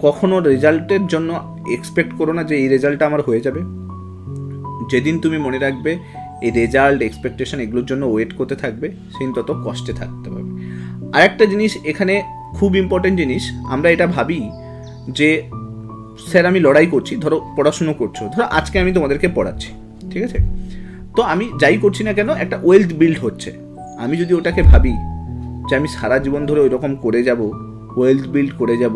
কখনো রেজাল্টের জন্য এক্সপেক্ট করো না যে এই রেজাল্টটা আমার হয়ে যাবে। যেদিন তুমি মনে রাখবে এই রেজাল্ট, এক্সপেকটেশন এগুলোর জন্য ওয়েট করতে থাকবে, সেদিন তত কষ্টে থাকতে পারবে। আরেকটা জিনিস এখানে খুব ইম্পর্টেন্ট জিনিস, আমরা এটা ভাবি যে স্যার আমি লড়াই করছি, ধরো পড়াশুনো করছো, ধরো আজকে আমি তোমাদেরকে পড়াচ্ছি, ঠিক আছে, তো আমি যাই করছি না কেন একটা ওয়েলথ বিল্ড হচ্ছে। আমি যদি ওটাকে ভাবি যে আমি সারা জীবন ধরে ওই রকম করে যাব, ওয়েলথ বিল্ড করে যাব,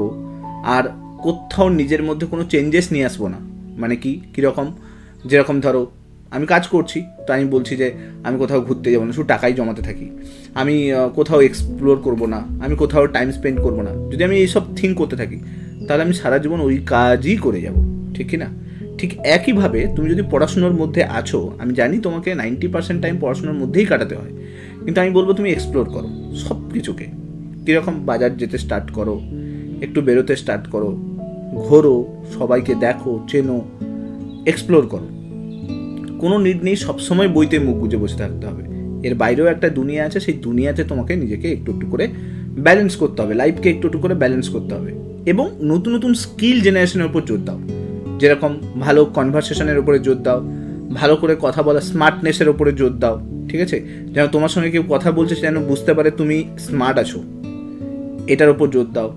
আর কোথাও নিজের মধ্যে কোনো চেঞ্জেস নিয়ে আসবো না, মানে কি কীরকম, যেরকম ধরো আমি কাজ করছি, তো আমি বলছি যে আমি কোথাও ঘুরতে যাবো না, শুধু টাকাই জমাতে থাকি, আমি কোথাও এক্সপ্লোর করবো না, আমি কোথাও টাইম স্পেন্ড করবো না, যদি আমি এইসব থিঙ্ক করতে থাকি তাহলে আমি সারা জীবন ওই কাজই করে যাব, ঠিক কি না? ঠিক একইভাবে তুমি যদি পড়াশুনোর মধ্যে আছো, আমি জানি তোমাকে 90% টাইম পড়াশুনোর মধ্যেই কাটাতে হয়, কিন্তু আমি বলবো তুমি এক্সপ্লোর করো সব কিছুকে। কীরকম, বাজার যেতে স্টার্ট করো, একটু বেরোতে স্টার্ট করো, ঘোরো, সবাইকে দেখো, চেনো, এক্সপ্লোর করো। কোনো নিড নেই সবসময় বইতে মুখ গুজে বসে থাকতে হবে। এর বাইরেও একটা দুনিয়া আছে, সেই দুনিয়াতে তোমাকে নিজেকে একটু একটু করে ব্যালেন্স করতে হবে, লাইফকে একটু একটু করে ব্যালেন্স করতে হবে। এবং নতুন নতুন স্কিল জেনারেশনের উপর জোর দাও, যেরকম ভালো কনভারসেশনের উপরে জোর দাও, ভালো করে কথা বলা, স্মার্টনেসের উপরে জোর দাও, ঠিক আছে, যেন তোমার সঙ্গে কেউ কথা বলছে যেন বুঝতে পারে তুমি স্মার্ট আছো, এটার উপর জোর দাও।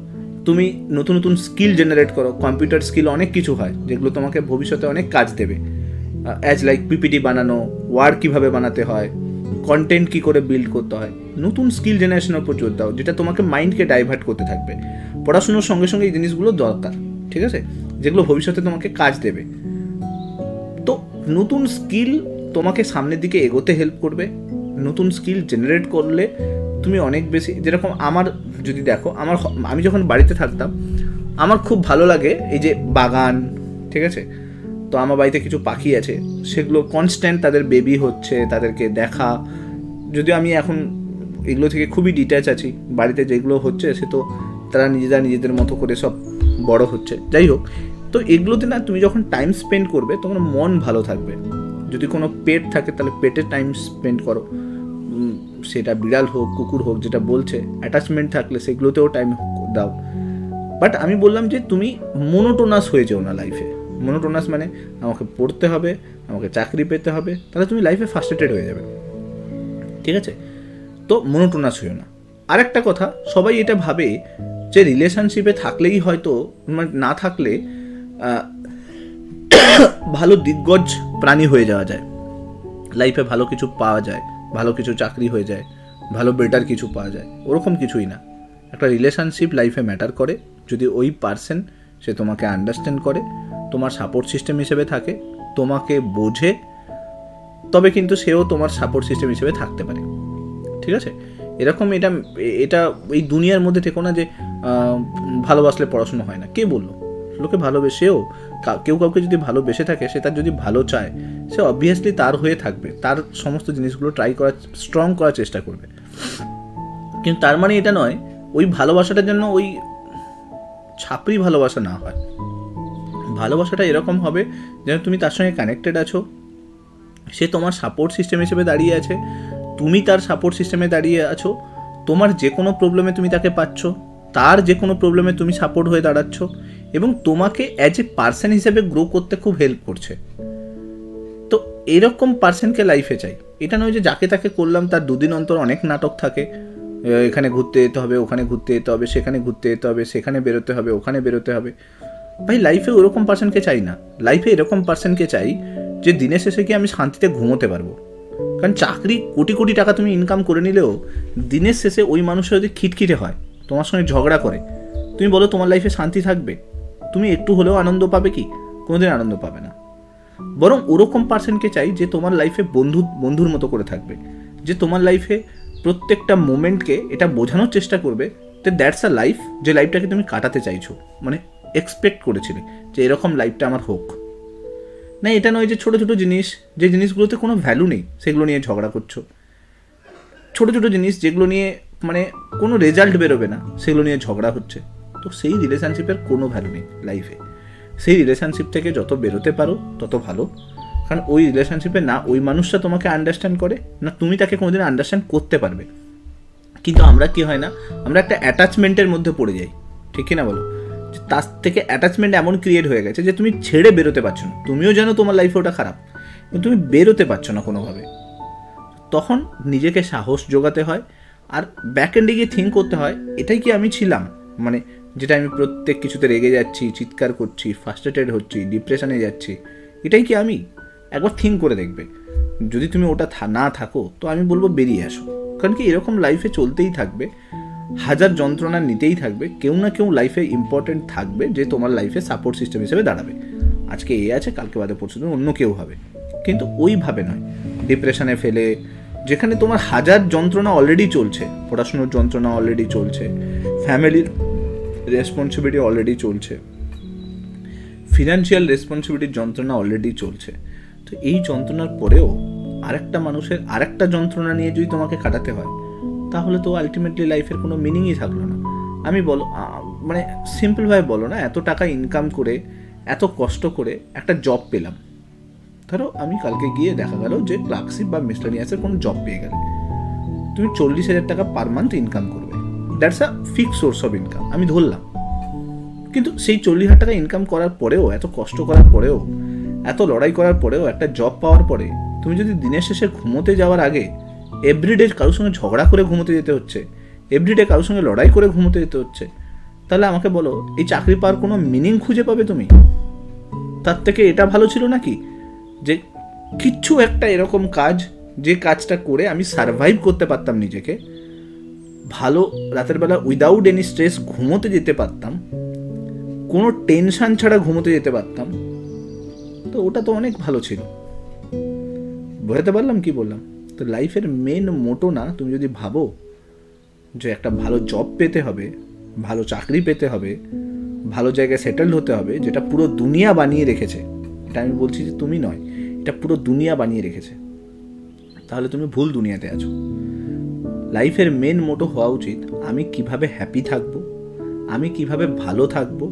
তুমি নতুন নতুন স্কিল জেনারেট করো, কম্পিউটার স্কিল অনেক কিছু হয় যেগুলো তোমাকে ভবিষ্যতে অনেক কাজ দেবে, অ্যাজ লাইক পিপিটি বানানো, ওয়ার্ড কীভাবে বানাতে হয়, কন্টেন্ট কী করে বিল্ড করতে হয়। নতুন স্কিল জেনারেশনের উপর জোর দাও, যেটা তোমাকে মাইন্ডকে ডাইভার্ট করতে থাকবে। পড়াশুনোর সঙ্গে সঙ্গে এই জিনিসগুলো দরকার, ঠিক আছে, যেগুলো ভবিষ্যতে তোমাকে কাজ দেবে। তো নতুন স্কিল তোমাকে সামনের দিকে এগোতে হেল্প করবে। নতুন স্কিল জেনারেট করলে তুমি অনেক বেশি, যেরকম আমার যদি দেখো, আমি যখন বাড়িতে থাকতাম আমার খুব ভালো লাগে এই যে বাগান, ঠিক আছে, তো আমার বাড়িতে কিছু পাখি আছে, সেগুলো কনস্ট্যান্ট তাদের বেবি হচ্ছে, তাদেরকে দেখা। যদিও আমি এখন এগুলো থেকে খুবই ডিট্যাচ আছি, বাড়িতে যেগুলো হচ্ছে সে তো তারা নিজেদের মতো করে সব বড় হচ্ছে, যাই হোক। তো এগুলোতে না তুমি যখন টাইম স্পেন্ড করবে তোমার মন ভালো থাকবে। যদি কোনো পেট থাকে তাহলে পেটে টাইম স্পেন্ড করো, সেটা বিড়াল হোক, কুকুর হোক, যেটা বলছে, অ্যাটাচমেন্ট থাকলে সেগুলোতেও টাইম দাও। বাট আমি বললাম যে তুমি মোনোটোনাস হয়ে যাও না লাইফে। মোনোটোনাস মানে আমাকে পড়তে হবে, আমাকে চাকরি পেতে হবে, তাহলে তুমি লাইফে ফ্রাস্ট্রেটেড হয়ে যাবে, ঠিক আছে, তো মোনোটোনাস হয়েও না। আরেকটা কথা, সবাই এটা ভাবে যে রিলেশনশিপে থাকলেই হয়তো, মানে না থাকলে ভালো দিগ্গজ প্রাণী হয়ে যাওয়া যায়, লাইফে ভালো কিছু পাওয়া যায়, ভালো কিছু চাকরি হয়ে যায়, ভালো বেটার কিছু পাওয়া যায়, ওরকম কিছুই না। একটা রিলেশনশিপ লাইফে ম্যাটার করে যদি ওই পার্সন সে তোমাকে আন্ডারস্ট্যান্ড করে, তোমার সাপোর্ট সিস্টেম হিসেবে থাকে, তোমাকে বোঝে, তবে কিন্তু সেও তোমার সাপোর্ট সিস্টেম হিসেবে থাকতে পারে, ঠিক আছে। এরকম এটা এই দুনিয়ার মধ্যে থেকো না যে ভালোবাসলে পড়াশুনো হয় না। কে বললো? লোকে ভালোবেসেও, কেউ কাউকে যদি ভালোবেসে থাকে, সে তার যদি ভালো চায়, সে অবভিয়াসলি তার হয়ে থাকবে, তার সমস্ত জিনিসগুলো ট্রাই করার, স্ট্রং করার চেষ্টা করবে। কিন্তু তার মানে এটা নয় ওই ভালোবাসাটার জন্য ওই ছাপরি ভালোবাসা না হয়। ভালোবাসাটা এরকম হবে যেন তুমি তার সঙ্গে কানেক্টেড আছো, সে তোমার সাপোর্ট সিস্টেম হিসেবে দাঁড়িয়ে আছে, তুমি তার সাপোর্ট সিস্টেমে দাঁড়িয়ে আছো। তোমার যে কোনো প্রবলেমে তুমি তাকে পাচ্ছ, তার যে কোনো প্রবলেমে তুমি সাপোর্ট হয়ে দাঁড়াচ্ছ, এবং তোমাকে অ্যাজ এ পার্সন হিসেবে গ্রো করতে খুব হেল্প করছে। তো এরকম পার্সনকে লাইফে চাই। এটা নয় যে যাকে তাকে করলাম, তার দুদিন অন্তর অনেক নাটক থাকে, এখানে ঘুরতে যেতে হবে, ওখানে ঘুরতে যেতে হবে, সেখানে ঘুরতে যেতে হবে, সেখানে বেরোতে হবে, ওখানে বেরোতে হবে। ভাই লাইফে ওরকম পার্সনকে চাই না। লাইফে এরকম পার্সনকে চাই যে দিনের শেষে গিয়ে আমি শান্তিতে ঘুমোতে পারবো। কারণ চাকরি কোটি কোটি টাকা তুমি ইনকাম করে নিলেও দিনের শেষে ওই মানুষটা যদি খিটখিটে হয়, তোমার সঙ্গে ঝগড়া করে, তুমি বলো তোমার লাইফে শান্তি থাকবে? তুমি একটু হলেও আনন্দ পাবে কি? কোনোদিন আনন্দ পাবে না। বরং ওরকম পার্সনকে চাই যে তোমার লাইফে বন্ধুর মতো করে থাকবে, যে তোমার লাইফে প্রত্যেকটা মোমেন্টকে এটা বোঝানোর চেষ্টা করবে যে দ্যাটস আ লাইফ, যে লাইফটাকে তুমি কাটাতে চাইছো, মানে এক্সপেক্ট করেছিলে যে এরকম লাইফটা আমার হোক। না, এটা নয় যে ছোটো ছোটো জিনিস, যে জিনিসগুলোতে কোনো ভ্যালু নেই সেগুলো নিয়ে ঝগড়া করছো। ছোটো ছোটো জিনিস যেগুলো নিয়ে মানে কোনো রেজাল্ট বেরোবে না সেগুলো নিয়ে ঝগড়া হচ্ছে। তো সেই রিলেশনশিপের কোনো ভ্যালু নেই লাইফে। সেই রিলেশনশিপ থেকে যত বেরোতে পারো তত ভালো। কারণ ওই রিলেশনশিপে না ওই মানুষটা তোমাকে আন্ডারস্ট্যান্ড করে, না তুমি তাকে কোনোদিন আন্ডারস্ট্যান্ড করতে পারবে। কিন্তু আমরা কি হয় না, আমরা একটা অ্যাটাচমেন্টের মধ্যে পড়ে যাই, ঠিক কি না বলো? তার থেকে অ্যাটাচমেন্ট এমন ক্রিয়েট হয়ে গেছে যে তুমি ছেড়ে বেরোতে পারছো না। তুমিও জানো তোমার লাইফে ওটা খারাপ, কিন্তু তুমি বেরোতে পারছো না কোনোভাবে। তখন নিজেকে সাহস জোগাতে হয়, আর ব্যাক এন্ডে গিয়ে থিঙ্ক করতে হয় এটাই কি আমি ছিলাম? মানে যেটা আমি প্রত্যেক কিছুতে রেগে যাচ্ছি, চিৎকার করছি, ফ্রাস্ট্রেটেড হচ্ছি, ডিপ্রেশনে যাচ্ছি, এটাই কি আমি? একবার থিঙ্ক করে দেখবে। যদি তুমি ওটা না থাকো তো আমি বলবো বেরিয়ে আসো। কারণ কি এরকম লাইফে চলতেই থাকবে, হাজার যন্ত্রণা নিতেই থাকবে। কেউ না কেউ লাইফে ইম্পর্টেন্ট থাকবে যে তোমার লাইফে সাপোর্ট সিস্টেম হিসেবে দাঁড়াবে। আজকে এ আছে, কালকে বাদে পরশু দিন অন্য কেউ হবে, কিন্তু ওইভাবে নয় ডিপ্রেশনে ফেলে, যেখানে তোমার হাজার যন্ত্রণা অলরেডি চলছে। পড়াশুনোর যন্ত্রণা অলরেডি চলছে, ফ্যামিলির রেসপন্সিবিলিটি অলরেডি চলছে, ফিনান্সিয়াল রেসপন্সিবিলিটির যন্ত্রণা অলরেডি চলছে। তো এই যন্ত্রণার পরেও আরেকটা মানুষের আরেকটা যন্ত্রণা নিয়ে যদি তোমাকে কাটাতে হয়, তাহলে তো আলটিমেটলি লাইফের কোনো মিনিংই থাকলো না। আমি বলো মানে সিম্পলভাবে বলো না, এত টাকা ইনকাম করে এত কষ্ট করে একটা জব পেলাম। ধরো আমি কালকে গিয়ে দেখা গেল যে ক্লার্কশিপ বা মিসলেনিয়াসের কোনো জব পেয়ে গেলে, তুমি 40,000 টাকা পার মান্থ ইনকাম করবে, that's a fix source of income, আমি ধরলাম। কিন্তু সেই 40,000 টাকা ইনকাম করার পরেও, এত কষ্ট করার পরেও, এত লড়াই করার পরেও, একটা জব পাওয়ার পরে তুমি যদি দিনের শেষে ঘুমোতে যাওয়ার আগে এভরিডে কারোর সঙ্গে ঝগড়া করে ঘুমোতে যেতে হচ্ছে, এভরিডে কারোর সঙ্গে লড়াই করে ঘুমোতে যেতে হচ্ছে, তাহলে আমাকে বলো এই চাকরি পাওয়ার কোনো মিনিং খুঁজে পাবে তুমি? তার থেকে এটা ভালো ছিল নাকি যে কিচ্ছু একটা এরকম কাজ, যে কাজটা করে আমি সারভাইভ করতে পারতাম নিজেকে, ভালো রাতের বেলা উইদাউট এনি স্ট্রেস ঘুমোতে যেতে পারতাম, কোনো টেনশন ছাড়া ঘুমোতে যেতে পারতাম। তো ওটা তো অনেক ভালো ছিল। বোঝাতে পারলাম কি বললাম? তো লাইফের মেন মোটো না, তুমি যদি ভাবো যে একটা ভালো জব পেতে হবে, ভালো চাকরি পেতে হবে, ভালো জায়গায় সেটেলড হতে হবে, যেটা পুরো দুনিয়া বানিয়ে রেখেছে, এটা আমি বলছি যে তুমি নয়, এটা পুরো দুনিয়া বানিয়ে রেখেছে, তাহলে তুমি ভুল দুনিয়াতে আছো। লাইফের মেন মোটো হওয়া উচিত আমি কিভাবে হ্যাপি থাকবো, আমি কিভাবে ভালো থাকবো,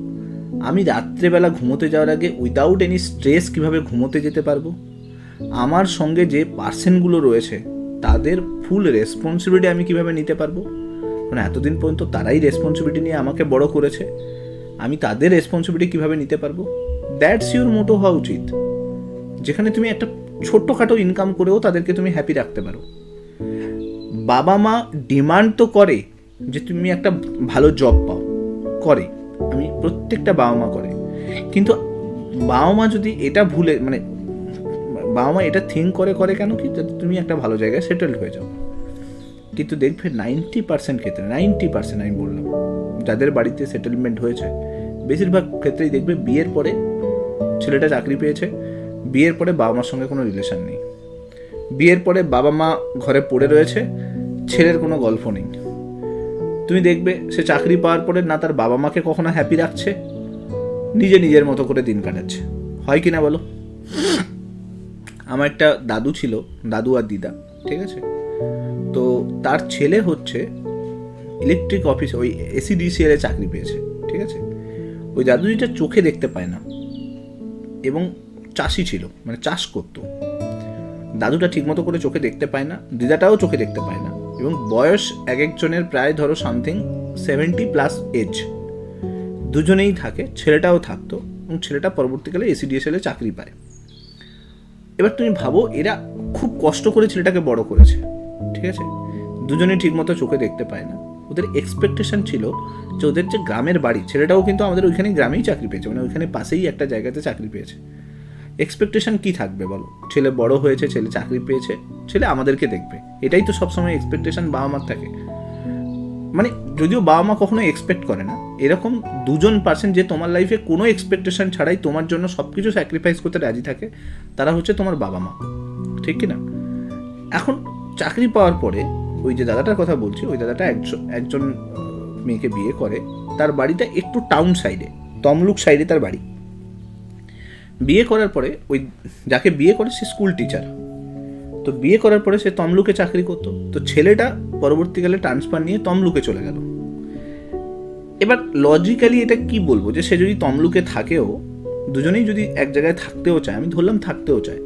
আমি রাত্রেবেলা ঘুমোতে যাওয়ার আগে উইদাউট এনি স্ট্রেস কিভাবে ঘুমোতে যেতে পারবো, আমার সঙ্গে যে পার্সনগুলো রয়েছে তাদের ফুল রেসপন্সিবিলিটি আমি কিভাবে নিতে পারবো। মানে এতদিন পর্যন্ত তারাই রেসপন্সিবিলিটি নিয়ে আমাকে বড় করেছে, আমি তাদের রেসপন্সিবিলিটি কিভাবে নিতে পারবো, দ্যাটস ইউর মোটো হওয়া উচিত। যেখানে তুমি একটা ছোট্টখাটো ইনকাম করেও তাদেরকে তুমি হ্যাপি রাখতে পারো। বাবা মা ডিমান্ড তো করে যে তুমি একটা ভালো জব পাও, করে, আমি প্রত্যেকটা বাবা মা করে, কিন্তু বাবা মা যদি এটা ভুলে, মানে বাবা মা এটা থিঙ্ক করে কেন কি যাতে তুমি একটা ভালো জায়গায় সেটেলড হয়ে যাও। কিন্তু দেখবে 90% ক্ষেত্রে, 90% আমি বললাম, যাদের বাড়িতে সেটেলমেন্ট হয়েছে বেশিরভাগ ক্ষেত্রেই দেখবে বিয়ের পরে ছেলেটা চাকরি পেয়েছে, বিয়ের পরে বাবা মার সঙ্গে কোনো রিলেশন নেই, বিয়ের পরে বাবা মা ঘরে পড়ে রয়েছে, ছেলের কোনো গল্প নেই। তুমি দেখবে সে চাকরি পাওয়ার পরে না তার বাবা মাকে কখনো হ্যাপি রাখছে, নিজের মতো করে দিন কাটাচ্ছে। হয় কি না বলো? আমার একটা দাদু ছিল, দাদু আর দিদা, ঠিক আছে? তো তার ছেলে হচ্ছে ইলেকট্রিক অফিসে, ওই এসিডিসিএল এ চাকরি পেয়েছে, ঠিক আছে? ওই দাদুজিটা চোখে দেখতে পায় না এবং চাষি ছিল, মানে চাষ করতো। দাদুটা ঠিকমতো করে চোখে দেখতে পায় না, দিদাটাও চোখে দেখতে পায় না, এবং বয়স এক একজনের প্রায় ধরো সামথিং 70+ এজ, দুজনেই থাকে, ছেলেটাও থাকতো, এবং ছেলেটা পরবর্তীকালে এসিডিএসএলে চাকরি পায়। এবার তুমি ভাবো এরা খুব কষ্ট করে ছেলেটাকে বড় করেছে, ঠিক আছে, দুজনেই ঠিকমতো চোখে দেখতে পায় না। ওদের এক্সপেকটেশন ছিল যে ওদের যে গ্রামের বাড়ি, ছেলেটাও কিন্তু আমাদের ওইখানে গ্রামেই চাকরি পেয়েছে, মানে ওইখানে পাশেই একটা জায়গাতে চাকরি পেয়েছে। এক্সপেকটেশন কি থাকবে বলো, ছেলে বড় হয়েছে, ছেলে চাকরি পেয়েছে, ছেলে আমাদেরকে দেখবে, এটাই তো সবসময় এক্সপেকটেশন বাবা মার থাকে। মানে যদিও বাবা মা কখনো এক্সপেক্ট করে না, এরকম দুজন পার্সন যে তোমার লাইফে কোনো এক্সপেকটেশন ছাড়াই তোমার জন্য সব কিছু স্যাক্রিফাইস করতে রাজি থাকে, তারা হচ্ছে তোমার বাবা মা, ঠিক কি না? এখন চাকরি পাওয়ার পরে ওই যে দাদাটার কথা বলছি, ওই দাদাটা একজন মেয়েকে বিয়ে করে, তার বাড়িটা একটু টাউন সাইডে, তমলুক সাইডে তার বাড়ি। বিয়ে করার পরে ওই যাকে বিয়ে করে সে স্কুল টিচার, তো বিয়ে করার পরে সে তমলুকে চাকরি করতো, তো ছেলেটা পরবর্তীকালে ট্রান্সফার নিয়ে তমলুকে চলে গেল। এবার লজিক্যালি এটা কি বলবো, যে সে যদি তমলুকে থাকেও, দুজনেই যদি এক জায়গায় থাকতেও চায়, আমি ধরলাম থাকতেও চায়,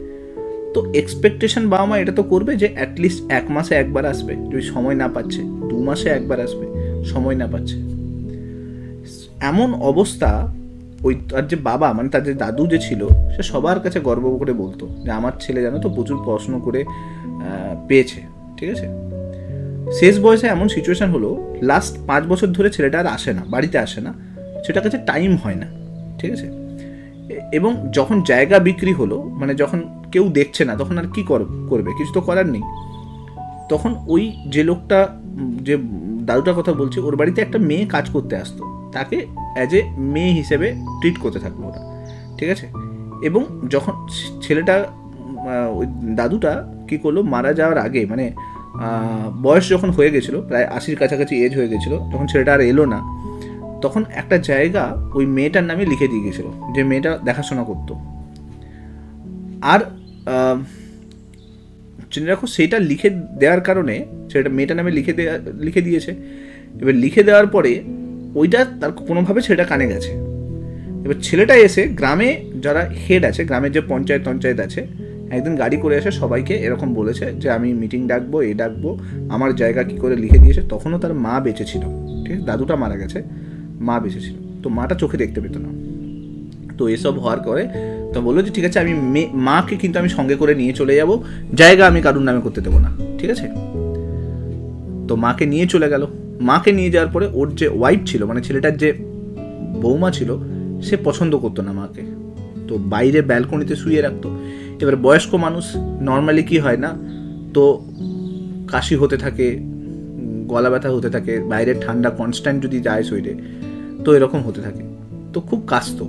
তো এক্সপেকটেশন বাবা মা এটা তো করবে যে অ্যাটলিস্ট 1 মাসে একবার আসবে, যদি সময় না পাচ্ছে 2 মাসে একবার আসবে, সময় না পাচ্ছে। এমন অবস্থা, ওই তার যে বাবা, মানে তার যে দাদু যে ছিল, সে সবার কাছে গর্ব করে বলতো যে আমার ছেলে জানো তো প্রচুর পড়াশুনো করে পেয়েছে, ঠিক আছে। শেষ বয়সে এমন সিচুয়েশান হলো, লাস্ট 5 বছর ধরে ছেলেটা আর আসে না, বাড়িতে আসে না, সেটার কাছে টাইম হয় না, ঠিক আছে। এবং যখন জায়গা বিক্রি হলো, মানে যখন কেউ দেখছে না, তখন আর কি করবে, কিছু তো করার নেই। তখন ওই যে লোকটা, যে দাদুটার কথা বলছে, ওর বাড়িতে একটা মেয়ে কাজ করতে আসতো, তাকে অ্যাজ এ মেয়ে হিসেবে ট্রিট করতে থাকলো ওরা, ঠিক আছে। এবং যখন ছেলেটা, ওই দাদুটা কী করলো, মারা যাওয়ার আগে, মানে বয়স যখন হয়ে গেছিলো, প্রায় 80-র কাছাকাছি এজ হয়ে গেছিলো, তখন ছেলেটা আর এলো না, তখন একটা জায়গা ওই মেয়েটার নামে লিখে দিয়ে গেছিলো, যে মেয়েটা দেখাশোনা করতো। আর জেনে রাখো, সেইটা লিখে দেওয়ার কারণে, সেটা মেয়েটার নামে লিখে দিয়েছে। এবার লিখে দেওয়ার পরে ওইটা তার কোনোভাবে ছেলেটা কানে গেছে। এবার ছেলেটা এসে গ্রামে যারা হেড আছে, গ্রামের যে পঞ্চায়েত আছে, একদিন গাড়ি করে এসে সবাইকে এরকম বলেছে যে আমি মিটিং ডাকবো, ডাকবো, আমার জায়গা কি করে লিখে দিয়েছে। তখনও তার মা বেঁচে ছিল, ঠিক আছে, দাদুটা মারা গেছে, মা বেঁচে ছিল, তো মাটা চোখে দেখতে পেত না। তো এসব হওয়ার পরে তো বললো যে ঠিক আছে, আমি মাকে কিন্তু আমি সঙ্গে করে নিয়ে চলে যাব, জায়গা আমি কারুর নামে করতে দেবো না, ঠিক আছে। তো মাকে নিয়ে চলে গেল। মাকে নিয়ে যাওয়ার পরে ওর যে ওয়াইফ ছিল, মানে ছেলেটার যে বৌমা ছিল, সে পছন্দ করতো না মাকে, তো বাইরে ব্যালকনিতে শুয়ে রাখতো। এবার বয়স্ক মানুষ, নর্মালি কি হয় না, তো কাশি হতে থাকে, গলা ব্যথা হতে থাকে, বাইরের ঠান্ডা কনস্ট্যান্ট যদি যায় শরীরে, তো এরকম হতে থাকে, তো খুব কাশতো।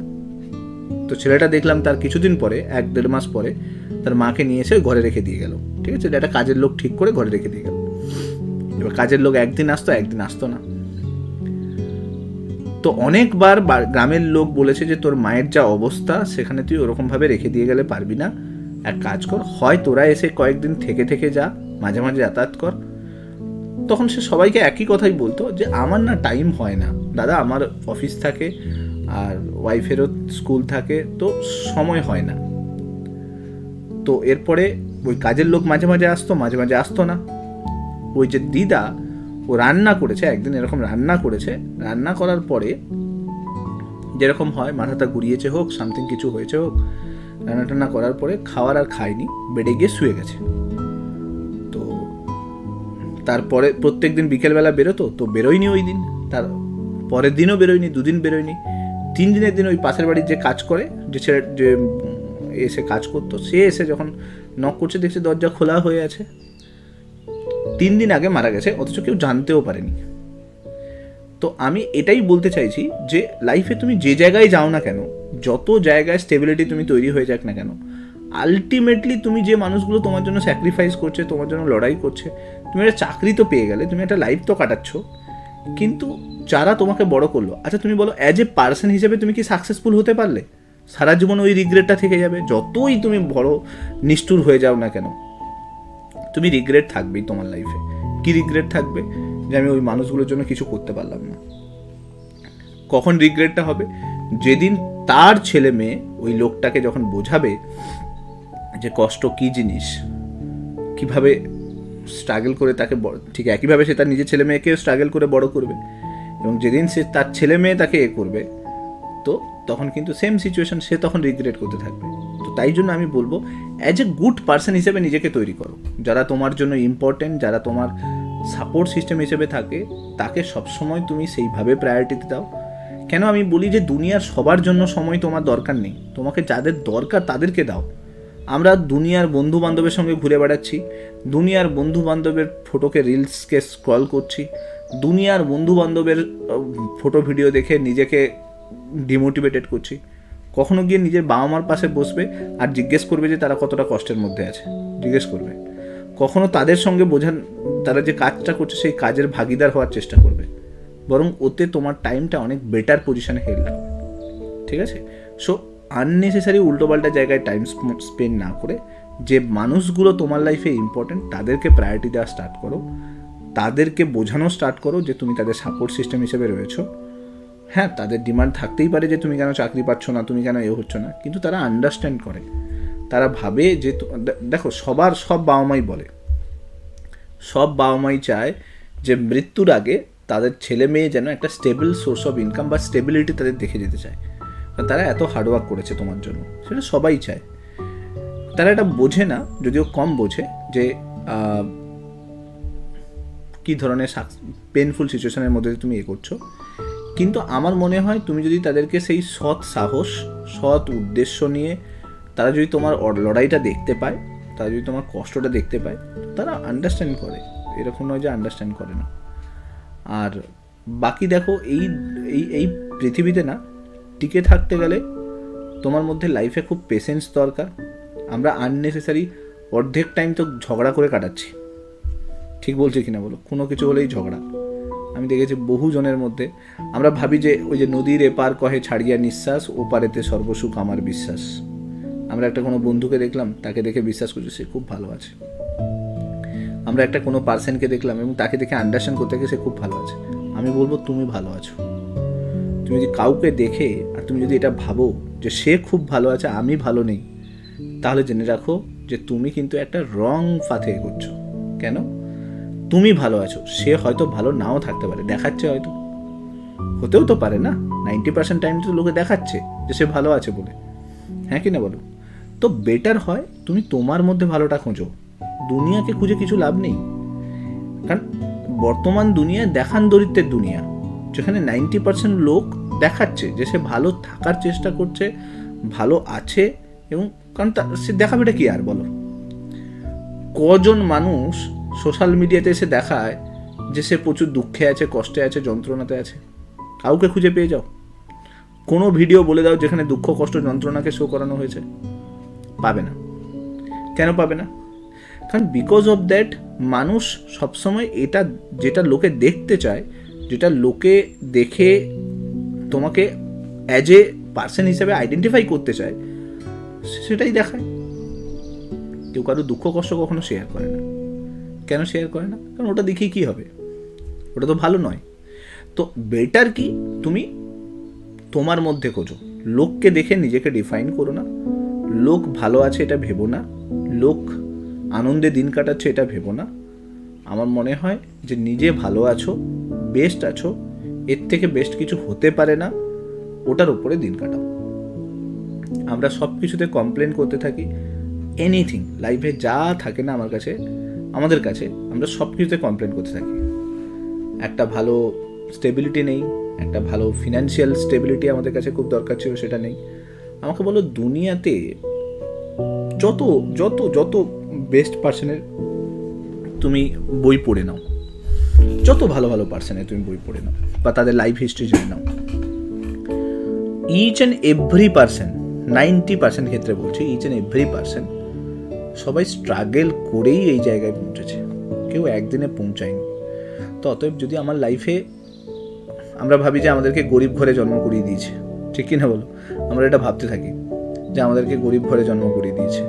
তো ছেলেটা দেখলাম তার কিছুদিন পরে, 1-1.5 মাস পরে, তার মাকে নিয়ে এসে ঘরে রেখে দিয়ে গেল, ঠিক আছে, একটা কাজের লোক ঠিক করে ঘরে রেখে দিয়ে গেল। এবার কাজের লোক একদিন আসতো, একদিন আসতো না। তো অনেকবার গ্রামের লোক বলেছে যে তোর মায়ের যা অবস্থা, সেখানে তুই ওরকমভাবে রেখে দিয়ে গেলে পারবি না, এক কাজ কর, হয় তোরা এসে কয়েকদিন থেকে যা, মাঝে মাঝে যাতায়াত কর। তখন সে সবাইকে একই কথাই বলতো যে আমার না টাইম হয় না দাদা, আমার অফিস থাকে আর ওয়াইফেরও স্কুল থাকে, তো সময় হয় না। তো এরপরে ওই কাজের লোক মাঝে মাঝে আসতো, মাঝে মাঝে আসতো না। ওই যে দিদা, ও রান্না করেছে একদিন, এরকম রান্না করেছে, রান্না করার পরে যেরকম হয়, মাথাটা ঘুরিয়েছে হোক, সামথিং কিছু হয়েছে হোক, রান্না টান্না করার পরে খাওয়ার আর খায়নি, বেডে গিয়ে শুয়ে গেছে। তো তারপরে প্রত্যেক দিন বিকেলবেলা বেরোতো, তো বেরোয়নি ওই দিন, তার পরের দিনও বেরোয়নি, 2 দিন বেরোয়নি, 3 দিনের দিন ওই পাশের বাড়ির যে কাজ করে, যে ছেলে যে এসে কাজ করতো, সে এসে যখন নক করছে, দেখছে দরজা খোলা হয়ে আছে। 3 দিন আগে মারা গেছে, অথচ কেউ জানতেও পারেনি। তো আমি এটাই বলতে চাইছি যে লাইফে তুমি যে জায়গায় যাও না কেন, যত জায়গায় স্টেবিলিটি তুমি তৈরি হয়ে যাক না কেন, আলটিমেটলি তুমি যে মানুষগুলো তোমার জন্য স্যাক্রিফাইস করছে, তোমার জন্য লড়াই করছে, তুমি একটা চাকরি তো পেয়ে গেলে, তুমি একটা লাইফ তো কাটাচ্ছ, কিন্তু যারা তোমাকে বড় করলো, আচ্ছা তুমি বলো অ্যাজ এ পার্সন হিসেবে তুমি কি সাকসেসফুল হতে পারলে? সারা জীবন ওই রিগ্রেটটা থেকে যাবে। যতই তুমি বড় নিষ্ঠুর হয়ে যাও না কেন, তুমি রিগ্রেট থাকবেই তোমার লাইফে। কি রিগ্রেট থাকবে? যে আমি ওই মানুষগুলোর জন্য কিছু করতে পারলাম না। কখন রিগ্রেটটা হবে? যেদিন তার ছেলে মেয়ে ওই লোকটাকে যখন বোঝাবে যে কষ্ট কি জিনিস, কীভাবে স্ট্রাগল করে তাকে ঠিক একইভাবে সে তার নিজের ছেলে মেয়েকেও স্ট্রাগল করে বড় করবে, এবং যেদিন সে তার ছেলে মেয়ে তাকে করবে তো তখন কিন্তু সেম সিচুয়েশন, সে তখন রিগ্রেট করতে থাকবে। তো তাই জন্য আমি বলবো অ্যাজ এ গুড পার্সন হিসেবে নিজেকে তৈরি করো। যারা তোমার জন্য ইম্পর্টেন্ট, যারা তোমার সাপোর্ট সিস্টেম হিসেবে থাকে, তাকে সবসময় তুমি সেইভাবে প্রায়োরিটি দাও। কেন আমি বলি যে দুনিয়ার সবার জন্য সময় তোমার দরকার নেই, তোমাকে যাদের দরকার তাদেরকে দাও। আমরা দুনিয়ার বন্ধু বান্ধবের সঙ্গে ঘুরে বেড়াচ্ছি, দুনিয়ার বন্ধু বান্ধবের ফটোকে রিলসকে স্ক্রল করছি, দুনিয়ার বন্ধু বান্ধবের ফটো ভিডিও দেখে নিজেকে ডিমোটিভেটেড করছি। কখনো গিয়ে নিজের বাবা মার পাশে বসবে আর জিজ্ঞেস করবে যে তারা কতটা কষ্টের মধ্যে আছে, জিজ্ঞেস করবে। কখনো তাদের সঙ্গে তারা যে কাজটা করছে সেই কাজের ভাগিদার হওয়ার চেষ্টা করবে, বরং ওতে তোমার টাইমটা অনেক বেটার পজিশনে হেল্ড হবে। ঠিক আছে? সো আননেসেসারি উল্টোপাল্টা জায়গায় টাইম স্পেন্ড না করে যে মানুষগুলো তোমার লাইফে ইম্পর্টেন্ট তাদেরকে প্রায়োরিটি দেওয়া স্টার্ট করো, তাদেরকে বোঝানো স্টার্ট করো যে তুমি তাদের সাপোর্ট সিস্টেম হিসেবে রয়েছো। হ্যাঁ, তাদের ডিমান্ড থাকতেই পারে যে তুমি কেন চাকরি পাচ্ছ না, তুমি কেন হচ্ছ না, কিন্তু তারা আন্ডারস্ট্যান্ড করে। তারা ভাবে যে দেখো সব বাবা মাই বলে, সব বাবা মাই চায় যে মৃত্যুর আগে তাদের ছেলে মেয়ে যেন একটা স্টেবল সোর্স অফ ইনকাম বা স্টেবিলিটি তাদের দেখে যেতে চায়। তারা এত হার্ডওয়ার্ক করেছে তোমার জন্য, সেটা সবাই চায়। তারা এটা বোঝে না, যদিও কম বোঝে, যে কী ধরনের পেনফুল সিচুয়েশনের মধ্যে তুমি করছো। কিন্তু আমার মনে হয় তুমি যদি তাদেরকে সেই সৎ সাহস, সৎ উদ্দেশ্য নিয়ে তারা যদি তোমার লড়াইটা দেখতে পায়, তারা যদি তোমার কষ্টটা দেখতে পায়, তারা আন্ডারস্ট্যান্ড করে। এরকম নয় যে আন্ডারস্ট্যান্ড করে না। আর বাকি দেখো, এই পৃথিবীতে না টিকে থাকতে গেলে তোমার মধ্যে লাইফে খুব পেশেন্স দরকার। আমরা আননেসেসারি অর্ধেক টাইম তো ঝগড়া করে কাটাচ্ছি, ঠিক বলছি কিনা বলো? কোনো কিছু হলেই ঝগড়া। আমি দেখেছি বহু জনের মধ্যে, আমরা ভাবি যে ওই যে নদীর এপার কহে ছাড়িয়া নিঃশ্বাস, ওপারেতে সর্বসুখ আমার বিশ্বাস। আমরা একটা কোনো বন্ধুকে দেখলাম, তাকে দেখে বিশ্বাস করছি সে খুব ভালো আছে। আমরা একটা কোনো পার্সনকে দেখলাম এবং তাকে দেখে আন্ডারস্ট্যান্ড করতে গিয়ে সে খুব ভালো আছে। আমি বলবো তুমি ভালো আছো। তুমি যদি কাউকে দেখে আর তুমি যদি এটা ভাবো যে সে খুব ভালো আছে, আমি ভালো নেই, তাহলে জেনে রাখো যে তুমি কিন্তু একটা রং পাথে এগোচ্ছ। কেন? তুমি ভালো আছো, সে হয়তো ভালো নাও থাকতে পারে, দেখাচ্ছে, হয়তো হতেও তো পারে না। 90% টাইম তো লোকে দেখাচ্ছে যে সে ভালো আছে বলে, হ্যাঁ কি না বলো? তো বেটার হয় তুমি তোমার মধ্যে ভালোটা খোঁজো, দুনিয়াকে খুঁজে কিছু লাভ নেই। কারণ বর্তমান দুনিয়া দেখান দরিদ্রের দুনিয়া, যেখানে 90% লোক দেখাচ্ছে যে সে ভালো থাকার চেষ্টা করছে, ভালো আছে, এবং কারণ সে দেখাবেটা কি আর বলো? কজন মানুষ সোশ্যাল মিডিয়াতে এসে দেখায় যে সে প্রচুর দুঃখে আছে, কষ্টে আছে, যন্ত্রণাতে আছে? কাউকে খুঁজে পেয়ে যাও, কোনো ভিডিও বলে দাও যেখানে দুঃখ, কষ্ট, যন্ত্রণাকে শো করানো হয়েছে? পাবে না। কেন পাবে না? কারণ বিকজ অফ দ্যাট মানুষ সবসময় এটা যেটা লোকে দেখতে চায়, যেটা লোকে দেখে তোমাকে অ্যাজ এ পার্সন হিসেবে আইডেন্টিফাই করতে চায়, সেটাই দেখায়। কেউ কারো দুঃখ কষ্ট কখনো শেয়ার করে না। কেন শেয়ার করে না? কারণ ওটা দেখি কি হবে, ওটা তো ভালো নয়। তো বেটার কি তুমি তোমার মধ্যে খোঁজো, লোককে দেখে নিজেকে ডিফাইন করো না। লোক ভালো আছে এটা ভেবো না, লোক আনন্দে দিন কাটাচ্ছে এটা ভেবো না। আমার মনে হয় যে নিজে ভালো আছো, বেস্ট আছো, এর থেকে বেস্ট কিছু হতে পারে না, ওটার উপরে দিন কাটাও। আমরা সব কিছুতে কমপ্লেন করতে থাকি, এনিথিং লাইফে যা থাকে না আমাদের কাছে আমরা সব কিছুতে কমপ্লেন করতে থাকি। একটা ভালো স্টেবিলিটি নেই, একটা ভালো ফিনান্সিয়াল স্টেবিলিটি আমাদের কাছে খুব দরকার ছিল, সেটা নেই। আমাকে বলো, দুনিয়াতে যত যত যত বেস্ট পার্সনের তুমি বই পড়ে নাও, যত ভালো ভালো পার্সনের তুমি বই পড়ে নাও বা তাদের লাইফ হিস্ট্রি জেনে নাও, ইচ অ্যান্ড এভরি পার্সন, 90% ক্ষেত্রে বলছি, ইচ অ্যান্ড এভরি পার্সন সবাই স্ট্রাগল করেই এই জায়গায় পৌঁছেছে, কেউ একদিনে পৌঁছায়নি। তো অতএব যদি আমার লাইফে আমরা ভাবি যে আমাদেরকে গরিব ঘরে জন্ম করিয়ে দিয়েছে, ঠিক কিনা বলো? আমরা এটা ভাবতে থাকি যে আমাদেরকে গরিব ঘরে জন্ম করিয়ে দিয়েছে,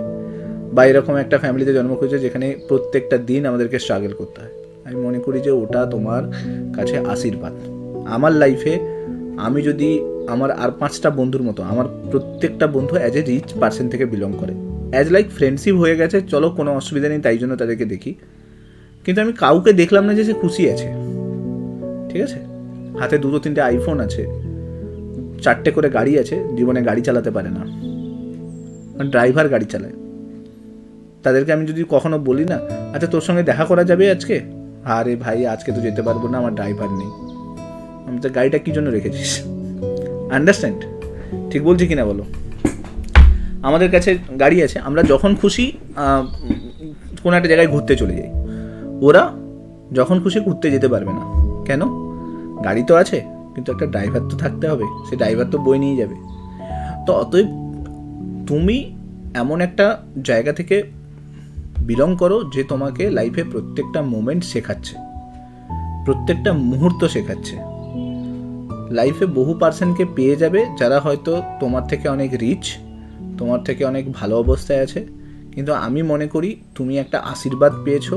বা এরকম একটা ফ্যামিলিতে জন্ম করেছে যেখানে প্রত্যেকটা দিন আমাদেরকে স্ট্রাগল করতে হয়। আমি মনে করি যে ওটা তোমার কাছে আশীর্বাদ। আমার লাইফে আমি যদি আমার আর 5টা বন্ধুর মতো, আমার প্রত্যেকটা বন্ধু অ্যাজ এ রিচ পার্সন থেকে বিলং করে, অ্যাজ লাইক ফ্রেন্ডশিপ হয়ে গেছে, চলো কোনো অসুবিধা নেই, তাই জন্য তাদেরকে দেখি। কিন্তু আমি কাউকে দেখলাম না যে সে খুশি আছে, ঠিক আছে? হাতে 2-3টে আইফোন আছে, 4টে করে গাড়ি আছে, জীবনে গাড়ি চালাতে পারে না, ড্রাইভার গাড়ি চালায়। তাদেরকে আমি যদি কখনো বলি না, আচ্ছা তোর সঙ্গে দেখা করা যাবে আজকে, আরে ভাই আজকে তো যেতে পারবো না, আমার ড্রাইভার নেই। আমি তো গাড়িটা কী জন্য রেখেছিস? আন্ডারস্ট্যান্ড? ঠিক বলছি কিনা বলো? আমাদের কাছে গাড়ি আছে, আমরা যখন খুশি কোনো একটা জায়গায় ঘুরতে চলে যাই। ওরা যখন খুশি ঘুরতে যেতে পারবে না। কেন? গাড়ি তো আছে, কিন্তু একটা ড্রাইভার তো থাকতে হবে, সে ড্রাইভার তো বই নিয়ে যাবে। তো অতএব তুমি এমন একটা জায়গা থেকে বিলং করো যে তোমাকে লাইফে প্রত্যেকটা মোমেন্ট শেখাচ্ছে, প্রত্যেকটা মুহূর্ত শেখাচ্ছে। লাইফে বহু পার্সনকে পেয়ে যাবে যারা হয়তো তোমার থেকে অনেক রিচ, তোমার থেকে অনেক ভালো অবস্থায় আছে, কিন্তু আমি মনে করি তুমি একটা আশীর্বাদ পেয়েছো,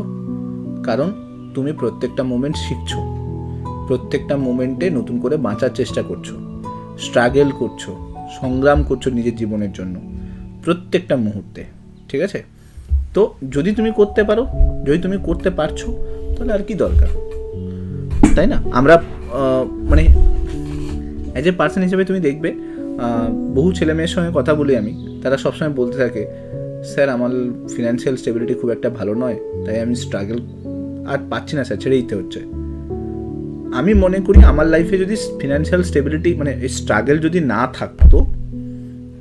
কারণ তুমি প্রত্যেকটা মোমেন্ট শিখছো, প্রত্যেকটা মোমেন্টে নতুন করে বাঁচার চেষ্টা করছো, স্ট্রাগল করছো, সংগ্রাম করছো নিজের জীবনের জন্য প্রত্যেকটা মুহূর্তে, ঠিক আছে? তো যদি তুমি করতে পারো, যদি তুমি করতে পারছো, তাহলে আর কি দরকার, তাই না? আমরা মানে অ্যাজ এ পার্সন হিসেবে তুমি দেখবে বহু ছেলে মেয়ের সঙ্গে কথা বলি আমি, তারা সবসময় বলতে থাকে, স্যার আমার ফিনান্সিয়াল স্টেবিলিটি খুব একটা ভালো নয়, তাই আমি স্ট্রাগল আর পাচ্ছি না স্যার, ছেড়ে দিতে হচ্ছে। আমি মনে করি আমার লাইফে যদি ফিনান্সিয়াল স্টেবিলিটি মানে এই স্ট্রাগল যদি না থাকতো,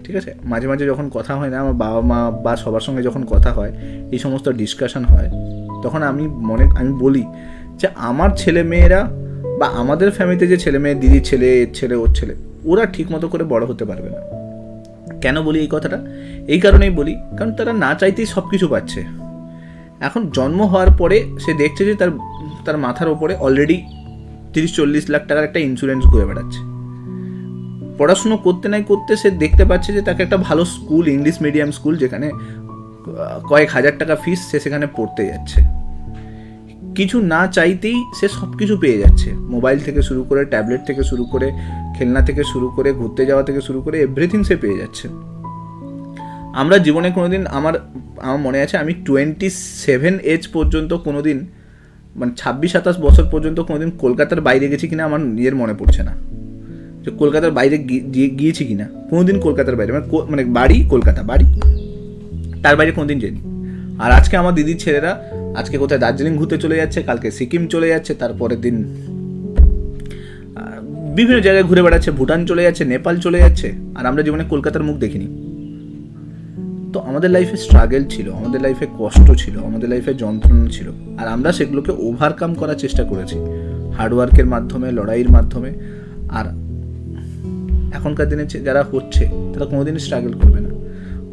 ঠিক আছে, মাঝে মাঝে যখন কথা হয় না আমার বাবা মা বা সবার সঙ্গে যখন কথা হয়, এই সমস্ত ডিসকাশন হয়, তখন আমি বলি যে আমার ছেলে মেয়েরা বা আমাদের ফ্যামিলিতে যে ছেলে মেয়ে, দিদির ছেলে, এর ছেলে, ওর ছেলে, ওরা ঠিক মতো করে বড় হতে পারবে না। কেন বলি এই কথাটা? এই কারণেই বলি, কারণ তারা না চাইতেই সব কিছু পাচ্ছে। এখন জন্ম হওয়ার পরে সে দেখছে যে তার মাথার ওপরে অলরেডি 30-40 লাখ টাকার একটা ইন্স্যুরেন্স ঘুরে বেড়াচ্ছে। পড়াশুনো করতে নাই করতে সে দেখতে পাচ্ছে যে তাকে একটা ভালো স্কুল, ইংলিশ মিডিয়াম স্কুল, যেখানে কয়েক হাজার টাকা ফিস, সে সেখানে পড়তে যাচ্ছে। কিছু না চাইতেই সে সব কিছু পেয়ে যাচ্ছে, মোবাইল থেকে শুরু করে, ট্যাবলেট থেকে শুরু করে, খেলনা থেকে শুরু করে, ঘুরতে যাওয়া থেকে শুরু করে, এভরিথিং সে পেয়ে যাচ্ছে। আমরা জীবনে কোনোদিন, আমার মনে আছে আমি 27 এজ পর্যন্ত কোনোদিন, মানে 26-27 বছর পর্যন্ত কোনোদিন কলকাতার বাইরে গেছি কিনা আমার নিজের মনে পড়ছে না, যে কলকাতার বাইরে গিয়েছি কিনা কোনোদিন। কলকাতার বাইরে মানে বাড়ি কলকাতা, বাড়ি, তার বাইরে কোনোদিন যাইনি। আর আজকে আমার দিদির ছেলেরা আজকে কোথায় দার্জিলিং ঘুরতে চলে যাচ্ছে, কালকে সিকিম চলে যাচ্ছে, তারপরের দিন বিভিন্ন জায়গায় ঘুরে বেড়াচ্ছে, ভুটান চলে যাচ্ছে, নেপাল চলে যাচ্ছে, আর আমরা জীবনে কলকাতার মুখ দেখিনি। তো আমাদের লাইফে স্ট্রাগল ছিল, আমাদের লাইফে কষ্ট ছিল, আমাদের লাইফে যন্ত্রণা ছিল, আর আমরা সেগুলোকে ওভারকাম করার চেষ্টা করেছি হার্ডওয়ার্কের মাধ্যমে, লড়াইয়ের মাধ্যমে। আর এখনকার দিনে যারা হচ্ছে তারা কোনোদিন স্ট্রাগল করবে না,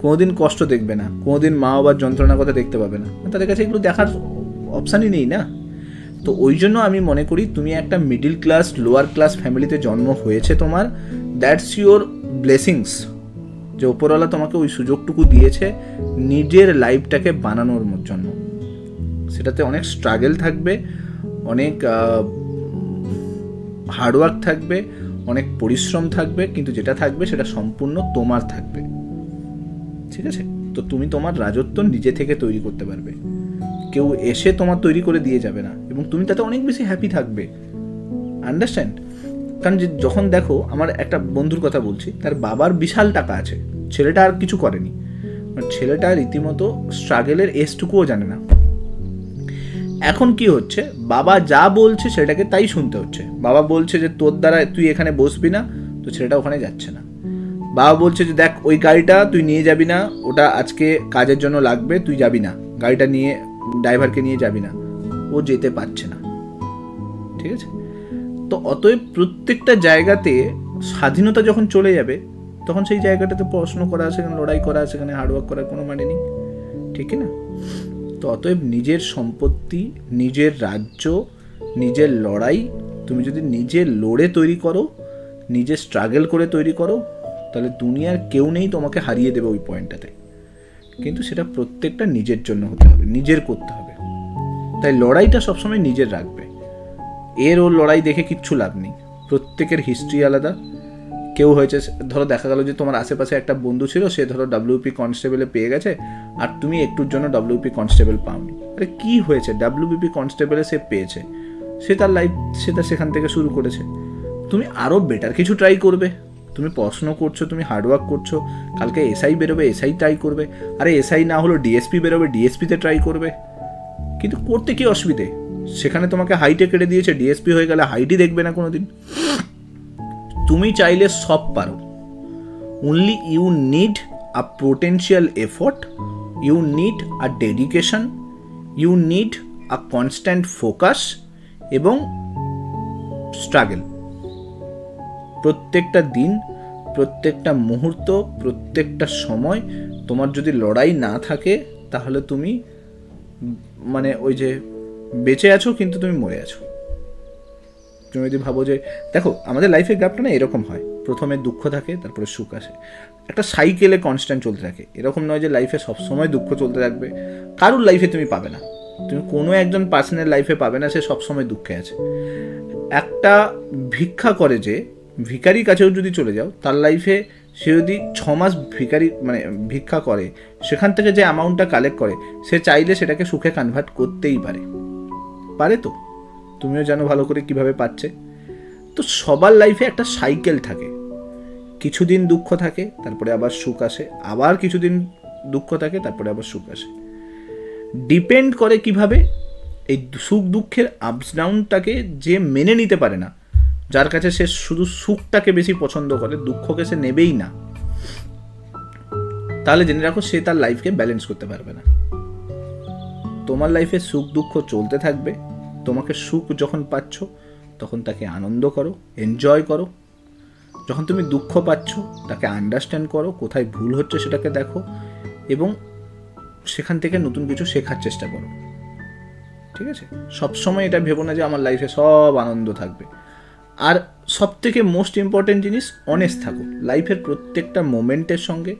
কোনোদিন কষ্ট দেখবে না, কোনোদিন মা বাবার যন্ত্রণার কথা দেখতে পাবে না, তাদের কাছে এগুলো দেখার অপশানই নেই না। তো ওই জন্য আমি মনে করি তুমি একটা মিডিল ক্লাস, লোয়ার ক্লাস ফ্যামিলিতে জন্ম হয়েছে তোমার, দ্যাটস ইউর ব্লেসিংস, যে ওপরওয়ালা তোমাকে ওই সুযোগটুকু দিয়েছে নিজের লাইফটাকে বানানোর জন্য। সেটাতে অনেক স্ট্রাগল থাকবে, অনেক হার্ডওয়ার্ক থাকবে, অনেক পরিশ্রম থাকবে, কিন্তু যেটা থাকবে সেটা সম্পূর্ণ তোমার থাকবে, ঠিক আছে? তো তুমি তোমার রাজত্ব নিজে থেকে তৈরি করতে পারবে, কেউ এসে তোমার তৈরি করে দিয়ে যাবে না, এবং তুমি তাতে অনেক বেশি হ্যাপি থাকবে। আন্ডারস্ট্যান্ড? কারণ যখন দেখো, আমার একটা বন্ধুর কথা বলছি, তার বাবার বিশাল টাকা আছে, ছেলেটা আর কিছু করেনি, ছেলেটা রীতিমতো স্ট্রাগলের এসটুকুও জানে না। এখন কি হচ্ছে, বাবা যা বলছে সেটাকে তাই শুনতে হচ্ছে। বাবা বলছে যে তোর দ্বারা তুই এখানে বসবি না, তো ছেলেটা ওখানে যাচ্ছে না। বাবা বলছে যে দেখ ওই গাড়িটা তুই নিয়ে যাবি না, ওটা আজকে কাজের জন্য লাগবে, তুই যাবি না, গাড়িটা নিয়ে ড্রাইভারকে নিয়ে যাবি না, ও যেতে পারছে না, ঠিক আছে? তো অতএব প্রত্যেকটা জায়গাতে স্বাধীনতা যখন চলে যাবে, তখন সেই জায়গাটাতে পড়াশুনো করা, সেখানে লড়াই করা, সেখানে হার্ডওয়ার্ক করার কোনো মানে নেই, ঠিক না? তো অতএব নিজের সম্পত্তি, নিজের রাজ্য, নিজের লড়াই তুমি যদি নিজে লড়ে তৈরি করো, নিজে স্ট্রাগল করে তৈরি করো, তাহলে দুনিয়ার কেউ নেই তোমাকে হারিয়ে দেবে ওই পয়েন্টটাতে। কিন্তু সেটা প্রত্যেকটা নিজের জন্য হতে হবে, নিজের করতে হবে। তাই লড়াইটা সবসময় নিজের রাখবে, এর ওর লড়াই দেখে কিচ্ছু লাভ নেই। প্রত্যেকের হিস্ট্রি আলাদা, কেউ হয়েছে, ধরো দেখা গেল যে তোমার আশেপাশে একটা বন্ধু ছিল, সে ধরো WP কনস্টেবলে পেয়ে গেছে আর তুমি একটুর জন্য WP কনস্টেবল পাওনি। আরে কী হয়েছে, WP কনস্টেবলে সে পেয়েছে, সে তার লাইফ সেটা সেখান থেকে শুরু করেছে। তুমি আরও বেটার কিছু ট্রাই করবে। তুমি পড়াশুনো করছো, তুমি হার্ডওয়ার্ক করছো, কালকে SI বেরোবে, SI ট্রাই করবে। আরে SI না হলো DSP বেরোবে, DSPতে ট্রাই করবে। কিন্তু করতে কি অসুবিধে? সেখানে তোমাকে হাইটে কেটে দিয়েছে, DSP হয়ে গেলে হাইটই দেখবে না কোনো দিন। তুমি চাইলে সব পারো, only you need a potential effort, you need a dedication, you need a constant focus এবং স্ট্রাগল। প্রত্যেকটা দিন, প্রত্যেকটা মুহূর্ত, প্রত্যেকটা সময় তোমার যদি লড়াই না থাকে তাহলে তুমি মানে ওই যে বেঁচে আছো কিন্তু তুমি মরে আছো। তুমি যদি ভাবো যে দেখো আমাদের লাইফের গ্রাফটা না এরকম হয়, প্রথমে দুঃখ থাকে তারপরে সুখ আসে, একটা সাইকেলে কনস্ট্যান্ট চলতে থাকে। এরকম নয় যে লাইফে সবসময় দুঃখ চলতে থাকবে। কারোর লাইফে তুমি পাবে না, তুমি কোনো একজন পার্সনের লাইফে পাবে না সে সবসময় দুঃখে আছে। একটা ভিক্ষা করে যে ভিখারির কাছেও যদি চলে যাও, তার লাইফে সে যদি 6 মাস ভিখারি মানে ভিক্ষা করে, সেখান থেকে যে অ্যামাউন্টটা কালেক্ট করে সে চাইলে সেটাকে সুখে কনভার্ট করতেই পারে। তো তুমিও জানো ভালো করে কিভাবে পাচ্ছে। তো সবার লাইফে একটা সাইকেল থাকে, কিছুদিন দুঃখ থাকে তারপরে আবার সুখ আসে, আবার কিছুদিন দুঃখ থাকে তারপরে আবার সুখ আসে। ডিপেন্ড করে কিভাবে এই সুখ দুঃখের আপস ডাউনটাকে যে মেনে নিতে পারে না, যার কাছে সে শুধু সুখটাকে বেশি পছন্দ করে, দুঃখকে সে নেবেই না, তাহলে জেনে রাখো সে তার লাইফকে ব্যালেন্স করতে পারবে না। তোমার লাইফে সুখ দুঃখ চলতে থাকবে। তোমাকে সুখ যখন পাচ্ছ তখন তাকে আনন্দ করো, এনজয় করো। যখন তুমি দুঃখ পাচ্ছ তাকে আন্ডারস্ট্যান্ড করো, কোথায় ভুল হচ্ছে সেটাকে দেখো এবং সেখান থেকে নতুন কিছু শেখার চেষ্টা করো। ঠিক আছে? সবসময় এটা ভেবো না যে আমার লাইফে সব আনন্দ থাকবে। আর সব থেকে মোস্ট ইম্পর্টেন্ট জিনিস, অনেস্ট থাকো লাইফের প্রত্যেকটা মোমেন্টের সঙ্গে,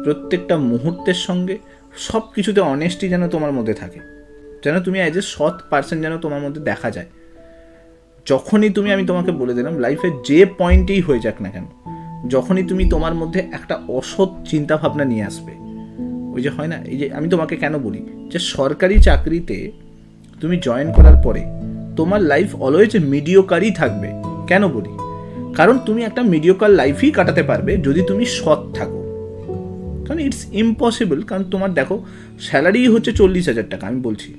প্রত্যেকটা মুহূর্তের সঙ্গে, সব কিছুতে অনেস্টি যেন তোমার মধ্যে থাকে, যেন তুমি অ্যাজ এ সৎ পার্সন যেন তোমার মধ্যে দেখা যায়। যখনই তুমি, আমি তোমাকে বলে দিলাম, লাইফের যে পয়েন্টেই হয়ে যাক না কেন, যখনই তুমি তোমার মধ্যে একটা অসৎ চিন্তাভাবনা নিয়ে আসবে, ওই যে হয় না, এই যে আমি তোমাকে কেন বলি যে সরকারি চাকরিতে তুমি জয়েন করার পরে তোমার লাইফ অলওয়েজ মিডিওকারই থাকবে। কেন বলি? কারণ তুমি একটা মিডিওকার লাইফই কাটাতে পারবে যদি তুমি সৎ থাকো। কারণ ইটস ইম্পসিবল, কারণ তোমার দেখো স্যালারি হচ্ছে 40,000 টাকা। আমি বলছি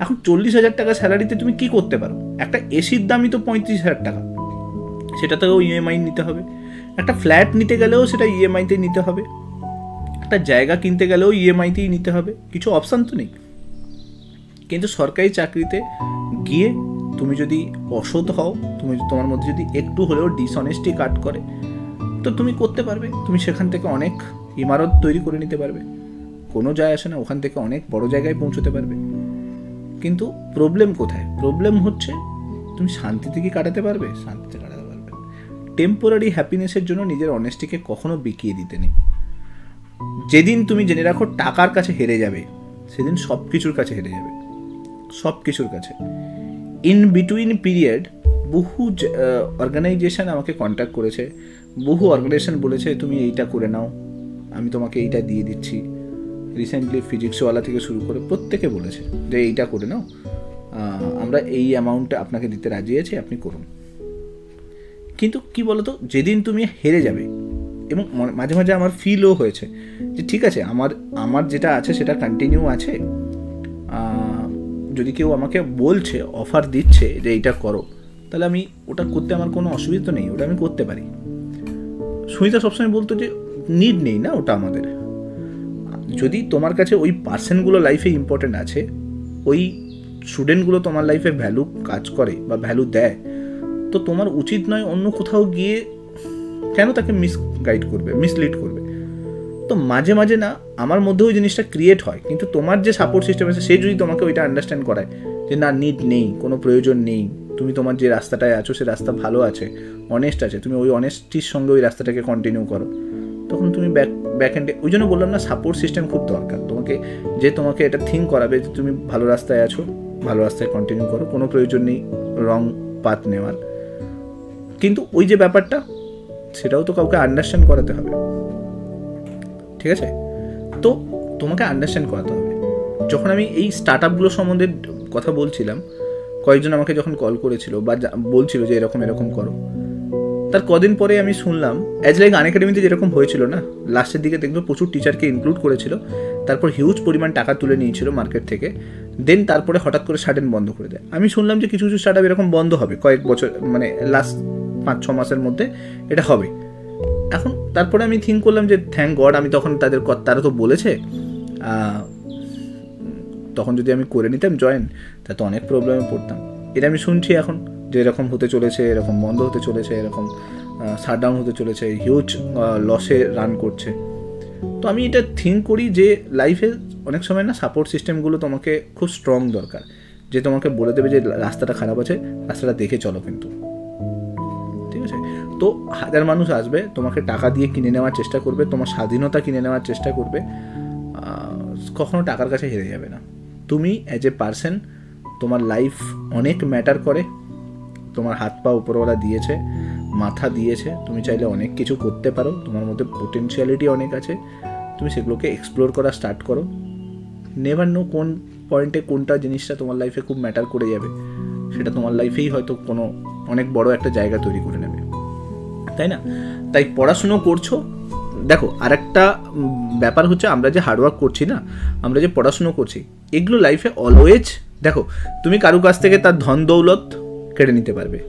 এখন 40,000 টাকা স্যালারিতে তুমি কি করতে পারো? একটা এসির দামই তো 35,000 টাকা, সেটাতেও EMI নিতে হবে। একটা ফ্ল্যাট নিতে গেলেও সেটা EMI-তে নিতে হবে। একটা জায়গা কিনতে গেলেও EMI-তেই নিতে হবে, কিছু অপশান তো নেই। কিন্তু সরকারি চাকরিতে গিয়ে তুমি যদি অসৎ হও, তোমার মধ্যে যদি একটু হলেও ডিসঅনেস্টি কাট করে, তো তুমি করতে পারবে। তুমি সেখান থেকে অনেক ইমারত তৈরি করে নিতে পারবে, কোনো যায় আসে না, ওখান থেকে অনেক বড় জায়গায় পৌঁছতে পারবে। কিন্তু প্রবলেম কোথায়? প্রবলেম হচ্ছে তুমি শান্তিতে কি কাটাতে পারবে? শান্তিতে কাটাতে পারবে। টেম্পোরারি হ্যাপিনেসের জন্য নিজের অনেস্টিকে কখনো বিকিয়ে দিতে নেই। যেদিন তুমি জেনে রাখো টাকার কাছে হেরে যাবে, সেদিন সব কিছুর কাছে হেরে যাবে, সব কিছুর কাছে। ইন বিটুইন পিরিয়ড বহু অর্গানাইজেশন আমাকে কন্ট্যাক্ট করেছে, বহু অর্গানাইজেশন বলেছে তুমি এইটা করে নাও, আমি তোমাকে এইটা দিয়ে দিচ্ছি। রিসেন্টলি ফিজিক্সওয়ালা থেকে শুরু করে প্রত্যেকে বলেছে যে এইটা করে নাও, আমরা এই অ্যামাউন্টটা আপনাকে দিতে রাজি আছি, আপনি করুন। কিন্তু কি বলতো, যেদিন তুমি হেরে যাবে, এবং মাঝে মাঝে আমার ফিলও হয়েছে যে ঠিক আছে আমার যেটা আছে সেটা কন্টিনিউ আছে, যদি কেউ আমাকে বলছে, অফার দিচ্ছে যে এইটা করো, তাহলে আমি ওটা করতে আমার কোনো অসুবিধা নেই, ওটা আমি করতে পারি। সুনিতা সবসময় বলতো যে নিড নেই না ওটা আমাদের। যদি তোমার কাছে ওই পার্সনগুলো লাইফে ইম্পর্টেন্ট আছে, ওই স্টুডেন্টগুলো তোমার লাইফে ভ্যালু কাজ করে বা ভ্যালু দেয়, তো তোমার উচিত নয় অন্য কোথাও গিয়ে কেন তাকে মিসগাইড করবে, মিসলিড করবে। তো মাঝে মাঝে না আমার মধ্যে ওই জিনিসটা ক্রিয়েট হয়, কিন্তু তোমার যে সাপোর্ট সিস্টেম আছে সে যদি তোমাকে ওইটা আন্ডারস্ট্যান্ড করায় যে না নিড নেই, কোনো প্রয়োজন নেই, তুমি তোমার যে রাস্তাটায় আছো সে রাস্তা ভালো আছে, অনেস্ট আছে, তুমি ওই অনেস্টির সঙ্গে ওই রাস্তাটাকে কন্টিনিউ করো, তখন তুমি ব্যাক এন্ডে, ওই জন্য বললাম না সাপোর্ট সিস্টেম খুব দরকার তোমাকে এটা থিঙ্ক করাবে যে তুমি ভালো রাস্তায় আছো, ভালো রাস্তায় কন্টিনিউ করো, কোনো প্রয়োজন নেই রং পাথ নেওয়ার। কিন্তু ওই যে ব্যাপারটা সেটাও তো কাউকে আন্ডারস্ট্যান্ড করাতে হবে, ঠিক আছে? তো তোমাকে আন্ডারস্ট্যান্ড করাতে হবে। যখন আমি এই স্টার্ট আপগুলো সম্বন্ধে কথা বলছিলাম, কয়েকজন আমাকে যখন কল করেছিল বা বলছিল যে এরকম এরকম করো, তার কদিন পরে আমি শুনলাম অ্যাজ লাইক আনএকাডেমিতে যেরকম হয়েছিল না, লাস্টের দিকে দেখবে প্রচুর টিচারকে ইনক্লুড করেছিল, তারপর হিউজ পরিমাণ টাকা তুলে নিয়েছিল মার্কেট থেকে, দেন তারপরে হঠাৎ করে সাডেন বন্ধ করে দেয়। আমি শুনলাম যে কিছু কিছু স্টার্ট আপ এরকম বন্ধ হবে কয়েক বছর, মানে লাস্ট 5-6 মাসের মধ্যে এটা হবে। এখন তারপরে আমি থিঙ্ক করলাম যে থ্যাংক গড, আমি তখন তারা তো বলেছে, তখন যদি আমি করে নিতাম জয়েন, তা তো অনেক প্রবলেমে পড়তাম। এটা আমি শুনছি এখন যে এরকম হতে চলেছে, এরকম বন্ধ হতে চলেছে, এরকম শাটডাউন হতে চলেছে, হিউজ লসে রান করছে। তো আমি এটা থিঙ্ক করি যে লাইফে অনেক সময় না সাপোর্ট সিস্টেমগুলো তোমাকে খুব স্ট্রং দরকার, যে তোমাকে বলে দেবে যে রাস্তাটা খারাপ আছে, রাস্তাটা দেখে চলো কিন্তু, ঠিক আছে? তো 1000 মানুষ আসবে, তোমাকে টাকা দিয়ে কিনে নেওয়ার চেষ্টা করবে, তোমার স্বাধীনতা কিনে নেওয়ার চেষ্টা করবে, কখনো টাকার কাছে হেরে যাবে না। তুমি অ্যাজ এ পার্সন, তোমার লাইফ অনেক ম্যাটার করে, তোমার হাত পা উপরওয়ালা দিয়েছে, মাথা দিয়েছে, তুমি চাইলে অনেক কিছু করতে পারো, তোমার মধ্যে পোটেনশিয়ালিটি অনেক আছে, তুমি সেগুলোকে এক্সপ্লোর করা স্টার্ট করো। নেভার নো কোন পয়েন্টে কোনটা জিনিসটা তোমার লাইফে খুব ম্যাটার করে যাবে, সেটা তোমার লাইফেই হয়তো কোনো অনেক বড় একটা জায়গা তৈরি করে নেবে, তাই না? তাই পড়াশুনো করছো, দেখো আরেকটা ব্যাপার হচ্ছে আমরা যে হার্ডওয়ার্ক করছি না, আমরা যে পড়াশুনো করছি, এগুলো লাইফে অলওয়েজ, দেখো তুমি কারো কাছ থেকে তার ধন দৌলত কেড়ে নিতে পারবে,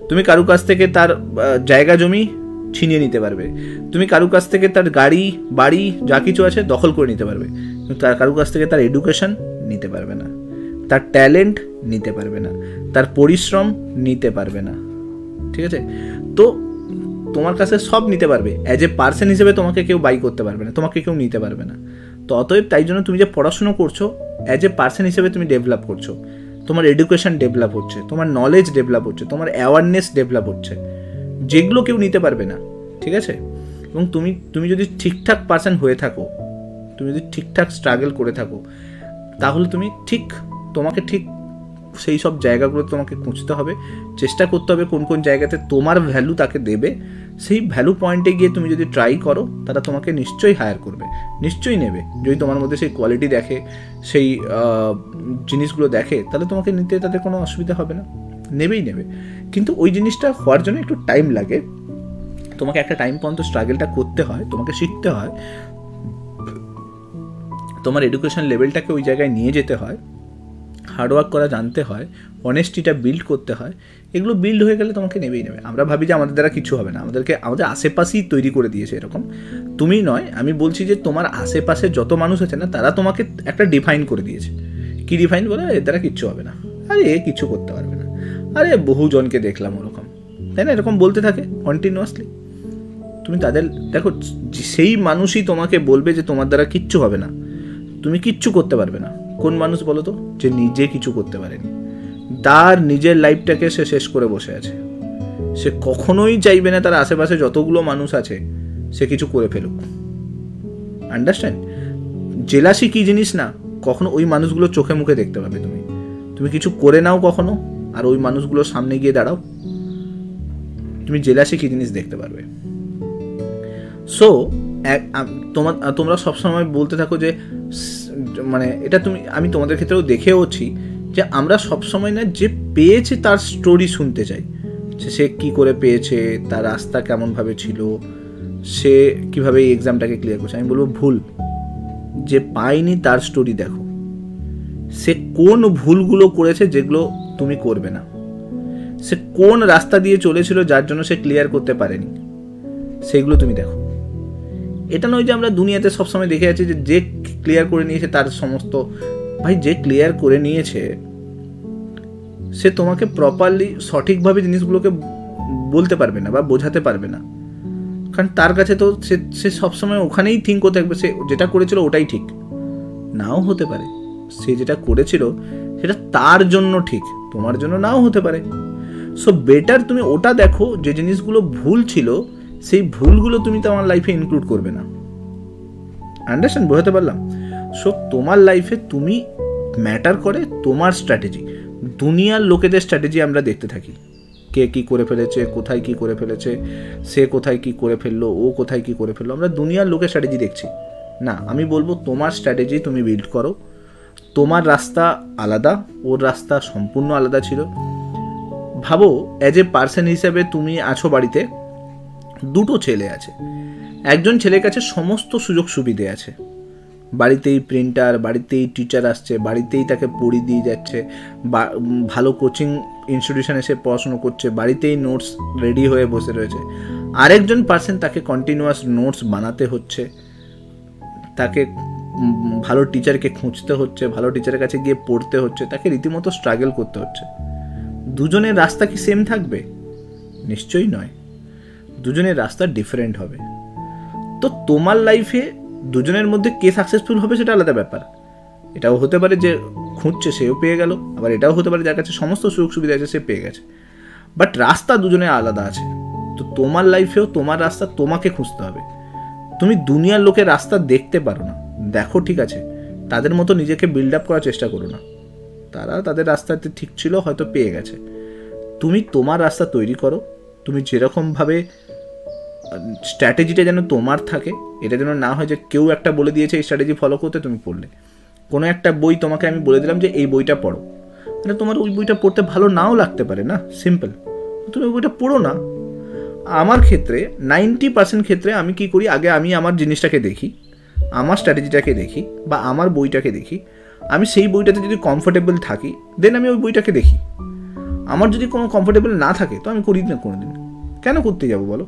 তুমি কারো কাছ থেকে তার জায়গা জমি ছিনিয়ে নিতে পারবে, তুমি কারো কাছ থেকে তার গাড়ি বাড়ি যা কিছু আছে দখল করে নিতে পারবে, কিন্তু তার কারো কাছ থেকে তার এডুকেশন নিতে পারবে না, তার ট্যালেন্ট নিতে পারবে না, তার পরিশ্রম নিতে পারবে না, ঠিক আছে? তো তোমার কাছে সব নিতে পারবে, অ্যাজ এ পার্সন হিসেবে তোমাকে কেউ বাই করতে পারবে না, তোমাকে কেউ নিতে পারবে না। তো অতএব তাই জন্য তুমি যে পড়াশুনো করছো, অ্যাজ এ পার্সন হিসেবে তুমি ডেভেলপ করছো, তোমার এডুকেশন ডেভেলপ হচ্ছে, তোমার নলেজ ডেভেলপ হচ্ছে, তোমার অ্যাওয়ারনেস ডেভেলপ হচ্ছে, যেগুলো কেউ নিতে পারবে না, ঠিক আছে? এবং তুমি যদি ঠিকঠাক পার্সন হয়ে থাকো, তুমি যদি ঠিকঠাক স্ট্রাগল করে থাকো, তাহলে তোমাকে ঠিক সেই সব জায়গাগুলো তোমাকে খুঁজতে হবে, চেষ্টা করতে হবে কোন কোন জায়গাতে তোমার ভ্যালু তাকে দেবে, সেই ভ্যালু পয়েন্টে গিয়ে তুমি যদি ট্রাই করো, তারা তোমাকে নিশ্চয়ই হায়ার করবে, নিশ্চয়ই নেবে। যদি তোমার মধ্যে সেই কোয়ালিটি দেখে, সেই জিনিসগুলো দেখে, তাহলে তোমাকে নিতে তাদের কোনো অসুবিধা হবে না, নেবেই নেবে। কিন্তু ওই জিনিসটা হওয়ার জন্য একটু টাইম লাগে, তোমাকে একটা টাইম পর্যন্ত স্ট্রাগলটা করতে হয়, তোমাকে শিখতে হয়, তোমার এডুকেশন লেভেলটাকে ওই জায়গায় নিয়ে যেতে হয়, হার্ডওয়ার্ক করা জানতে হয়, অনেস্টিটা বিল্ড করতে হয়। এগুলো বিল্ড হয়ে গেলে তোমাকে নেবেই নেবে। আমরা ভাবি যে আমাদের দ্বারা কিছু হবে না, আমাদের আশেপাশেই তৈরি করে দিয়েছে এরকম। তুমি নয়, আমি বলছি যে তোমার আশেপাশে যত মানুষ আছে না, তারা তোমাকে একটা ডিফাইন করে দিয়েছে। কি ডিফাইন বলে? এর দ্বারা কিচ্ছু হবে না, আরে এ কিছু করতে পারবে না, আরে বহুজনকে দেখলাম ওরকম, তাই না? এরকম বলতে থাকে কন্টিনিউয়াসলি। তুমি তাদের দেখো, সেই মানুষই তোমাকে বলবে যে তোমার দ্বারা কিচ্ছু হবে না, তুমি কিচ্ছু করতে পারবে না। কোন মানুষ বলো তো? যে নিজে কিছু করতে পারেনি, তার নিজের লাইফটাকে সে শেষ করে বসে আছে, সে কখনোই চাইবে না তার আশেপাশে যতগুলো মানুষ আছে সে কিছু করে ফেলুক। আন্ডারস্ট্যান্ড? জেলাসি কি জিনিস না, কখনো ওই মানুষগুলো চোখে মুখে দেখতে পাবে তুমি কিছু করে নাও কখনো, আর ওই মানুষগুলোর সামনে গিয়ে দাঁড়াও, তুমি জেলাসি কি জিনিস দেখতে পারবে। সো তোমরা সবসময় বলতে থাকো যে, মানে এটা আমি তোমাদের ক্ষেত্রেও দেখেওছি যে আমরা সবসময় না যে পেয়েছে তার স্টোরি শুনতে চাই, সে কি করে পেয়েছে, তার রাস্তা কেমনভাবে ছিল, সে কীভাবে এই এক্সামটাকে ক্লিয়ার করছে। আমি বলবো ভুল। যে পায়নি তার স্টোরি দেখো, সে কোন ভুলগুলো করেছে যেগুলো তুমি করবে না, সে কোন রাস্তা দিয়ে চলেছিল যার জন্য সে ক্লিয়ার করতে পারেনি, সেগুলো তুমি দেখো। এটা নয় যে আমরা দুনিয়াতে সবসময় দেখে আছি যে ক্লিয়ার করে নিয়েছে তার সমস্ত, ভাই যে ক্লিয়ার করে নিয়েছে সে তোমাকে প্রপারলি সঠিকভাবে জিনিসগুলোকে বলতে পারবে না বা বোঝাতে পারবে না, কারণ তার কাছে তো সে সবসময় ওখানেই থিঙ্ক করতে থাকবে সে যেটা করেছিল ওটাই ঠিক। নাও হতে পারে সে যেটা করেছিল সেটা তার জন্য ঠিক, তোমার জন্য নাও হতে পারে। সো বেটার তুমি ওটা দেখো যে জিনিসগুলো ভুল ছিল, সেই ভুলগুলো তুমি তোমার লাইফে ইনক্লুড করবে না। আন্ডারস্ট্যান্ড? বোঝাতে পারলাম? সো তোমার লাইফে তুমি ম্যাটার করে তোমার স্ট্র্যাটেজি। দুনিয়ার লোকেদের স্ট্র্যাটেজি আমরা দেখতে থাকি, কে কী করে ফেলেছে, কোথায় কী করে ফেলেছে, সে কোথায় কী করে ফেললো, ও কোথায় কী করে ফেললো। আমরা দুনিয়ার লোকের স্ট্র্যাটেজি দেখছি না। আমি বলবো তোমার স্ট্র্যাটেজি তুমি বিল্ড করো। তোমার রাস্তা আলাদা, ওর রাস্তা সম্পূর্ণ আলাদা ছিল। ভাবো অ্যাজ এ পার্সন হিসেবে তুমি আছো বাড়িতে, দুটো ছেলে আছে। একজন ছেলের কাছে সমস্ত সুযোগ সুবিধে আছে, বাড়িতেই প্রিন্টার, বাড়িতেই টিচার আসছে, বাড়িতেই তাকে পড়িয়ে দিয়ে যাচ্ছে, ভালো কোচিং ইনস্টিটিউশনে সে পড়াশুনো করছে, বাড়িতেই নোটস রেডি হয়ে বসে রয়েছে। আরেকজন পার্সন তাকে কন্টিনিউয়াস নোটস বানাতে হচ্ছে, তাকে ভালো টিচারকে খুঁজতে হচ্ছে, ভালো টিচারের কাছে গিয়ে পড়তে হচ্ছে, তাকে রীতিমতো স্ট্রাগল করতে হচ্ছে। দুজনের রাস্তা কি সেম থাকবে? নিশ্চয়ই নয়, দুজনের রাস্তা ডিফারেন্ট হবে। তো তোমার লাইফে দুজনের মধ্যে কে সাকসেসফুল হবে সেটা আলাদা ব্যাপার। এটাও হতে পারে যে খুঁজছে সেও পেয়ে গেল, আবার এটাও হতে পারে যার কাছে সমস্ত সুযোগ সুবিধা আছে সে পেয়ে গেছে। বাট রাস্তা দুজনের আলাদা আছে। তো তোমার লাইফেও তোমার রাস্তা তোমাকে খুঁজতে হবে। তুমি দুনিয়ার লোকের রাস্তা দেখতে পারো না, দেখো ঠিক আছে, তাদের মতো নিজেকে বিল্ড আপ করার চেষ্টা করো না। তারা তাদের রাস্তাতে ঠিক ছিল, হয়তো পেয়ে গেছে। তুমি তোমার রাস্তা তৈরি করো। তুমি যেরকমভাবে স্ট্র্যাটেজিটা যেন তোমার থাকে, এটা যেন না হয় যে কেউ একটা বলে দিয়েছে এই স্ট্র্যাটেজি ফলো করতে, তুমি পড়লে। কোনো একটা বই তোমাকে আমি বলে দিলাম যে এই বইটা পড়ো, মানে তোমার ওই বইটা পড়তে ভালো নাও লাগতে পারে না, সিম্পল, তুমি ওই বইটা পড়ো না। আমার ক্ষেত্রে 90% ক্ষেত্রে আমি কি করি, আগে আমি আমার জিনিসটাকে দেখি, আমার স্ট্র্যাটেজিটাকে দেখি বা আমার বইটাকে দেখি। আমি সেই বইটাতে যদি কমফোর্টেবল থাকি দেন আমি ওই বইটাকে দেখি। আমার যদি কোনো কমফোর্টেবল না থাকে তো আমি করি না কোনো দিন। কেন করতে যাবো বলো?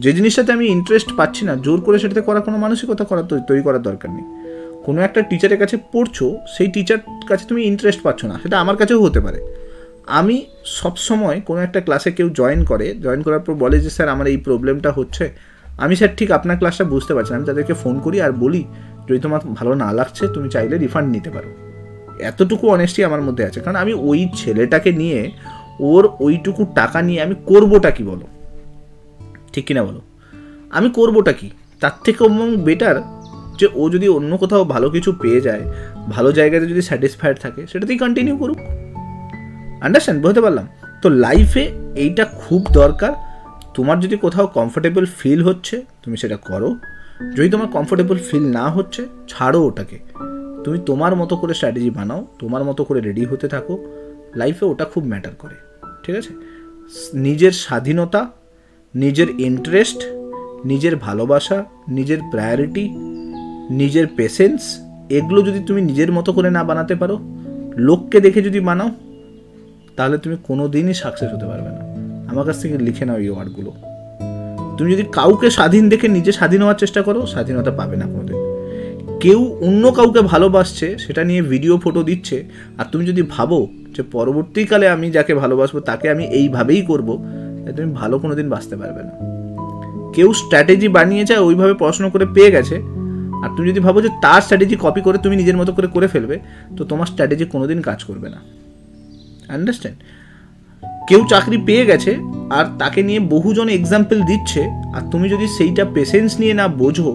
যে জিনিসটাতে আমি ইন্টারেস্ট পাচ্ছি না, জোর করে সেটাতে করার কোনো মানসিকতা তৈরি করার দরকার নেই। কোনো একটা টিচারের কাছে পড়ছো, সেই টিচার কাছে তুমি ইন্টারেস্ট পাচ্ছ না, সেটা আমার কাছেও হতে পারে। আমি সবসময় কোনো একটা ক্লাসে কেউ জয়েন করার পর বলে যে স্যার আমার এই প্রবলেমটা হচ্ছে, আমি স্যার ঠিক আপনার ক্লাসটা বুঝতে পারছি না, আমি তাদেরকে ফোন করি আর বলি যদি তোমার ভালো না লাগছে তুমি চাইলে রিফান্ড নিতে পারো। এতটুকু অনেস্টি আমার মধ্যে আছে, কারণ আমি ওই ছেলেটাকে নিয়ে, ওর ওইটুকু টাকা নিয়ে আমি করবোটা কি বলো? ঠিক কিনা বলো? আমি করবোটা কি? তার থেকে বেটার যে ও যদি অন্য কোথাও ভালো কিছু পেয়ে যায়, ভালো জায়গাতে যদি স্যাটিসফাইড থাকে, সেটাতেই কন্টিনিউ করুক। আন্ডারস্ট্যান্ড? বুঝতে পারলাম? তো লাইফে এইটা খুব দরকার। তোমার যদি কোথাও কমফোর্টেবল ফিল হচ্ছে তুমি সেটা করো, যদি তোমার কমফোর্টেবল ফিল না হচ্ছে ছাড়ো ওটাকে। তুমি তোমার মতো করে স্ট্র্যাটেজি বানাও, তোমার মতো করে রেডি হতে থাকো। লাইফে ওটা খুব ম্যাটার করে, ঠিক আছে? নিজের স্বাধীনতা, নিজের ইন্টারেস্ট, নিজের ভালোবাসা, নিজের প্রায়োরিটি, নিজের পেশেন্স, এগুলো যদি তুমি নিজের মতো করে না বানাতে পারো, লোককে দেখে যদি বানাও, তাহলে তুমি কোনো দিনই সাকসেস হতে পারবে না। আমার কাছ থেকে লিখে নাও এই ওয়ার্ডগুলো। তুমি যদি কাউকে স্বাধীন দেখে নিজে স্বাধীন হওয়ার চেষ্টা করো, স্বাধীনতা পাবে না কোনোদিন। কেউ অন্য কাউকে ভালোবাসছে, সেটা নিয়ে ভিডিও ফটো দিচ্ছে, আর তুমি যদি ভাবো যে পরবর্তীকালে আমি যাকে ভালোবাসবো তাকে আমি এইভাবেই করবো, তুমি ভালো কোনোদিন বাঁচতে পারবে না। কেউ স্ট্র্যাটেজি বানিয়েছে, ওইভাবে পড়াশোনা করে পেয়ে গেছে, আর তুমি যদি ভাবো যে তার স্ট্র্যাটেজি কপি করে তুমি নিজের মতো করে ফেলবে, তো তোমার স্ট্র্যাটেজি কোনোদিন কাজ করবে না। আন্ডারস্ট্যান্ড? কেউ চাকরি পেয়ে গেছে আর তাকে নিয়ে বহুজন এক্সাম্পল দিচ্ছে, আর তুমি যদি সেইটা পেশেন্স নিয়ে না বোঝো,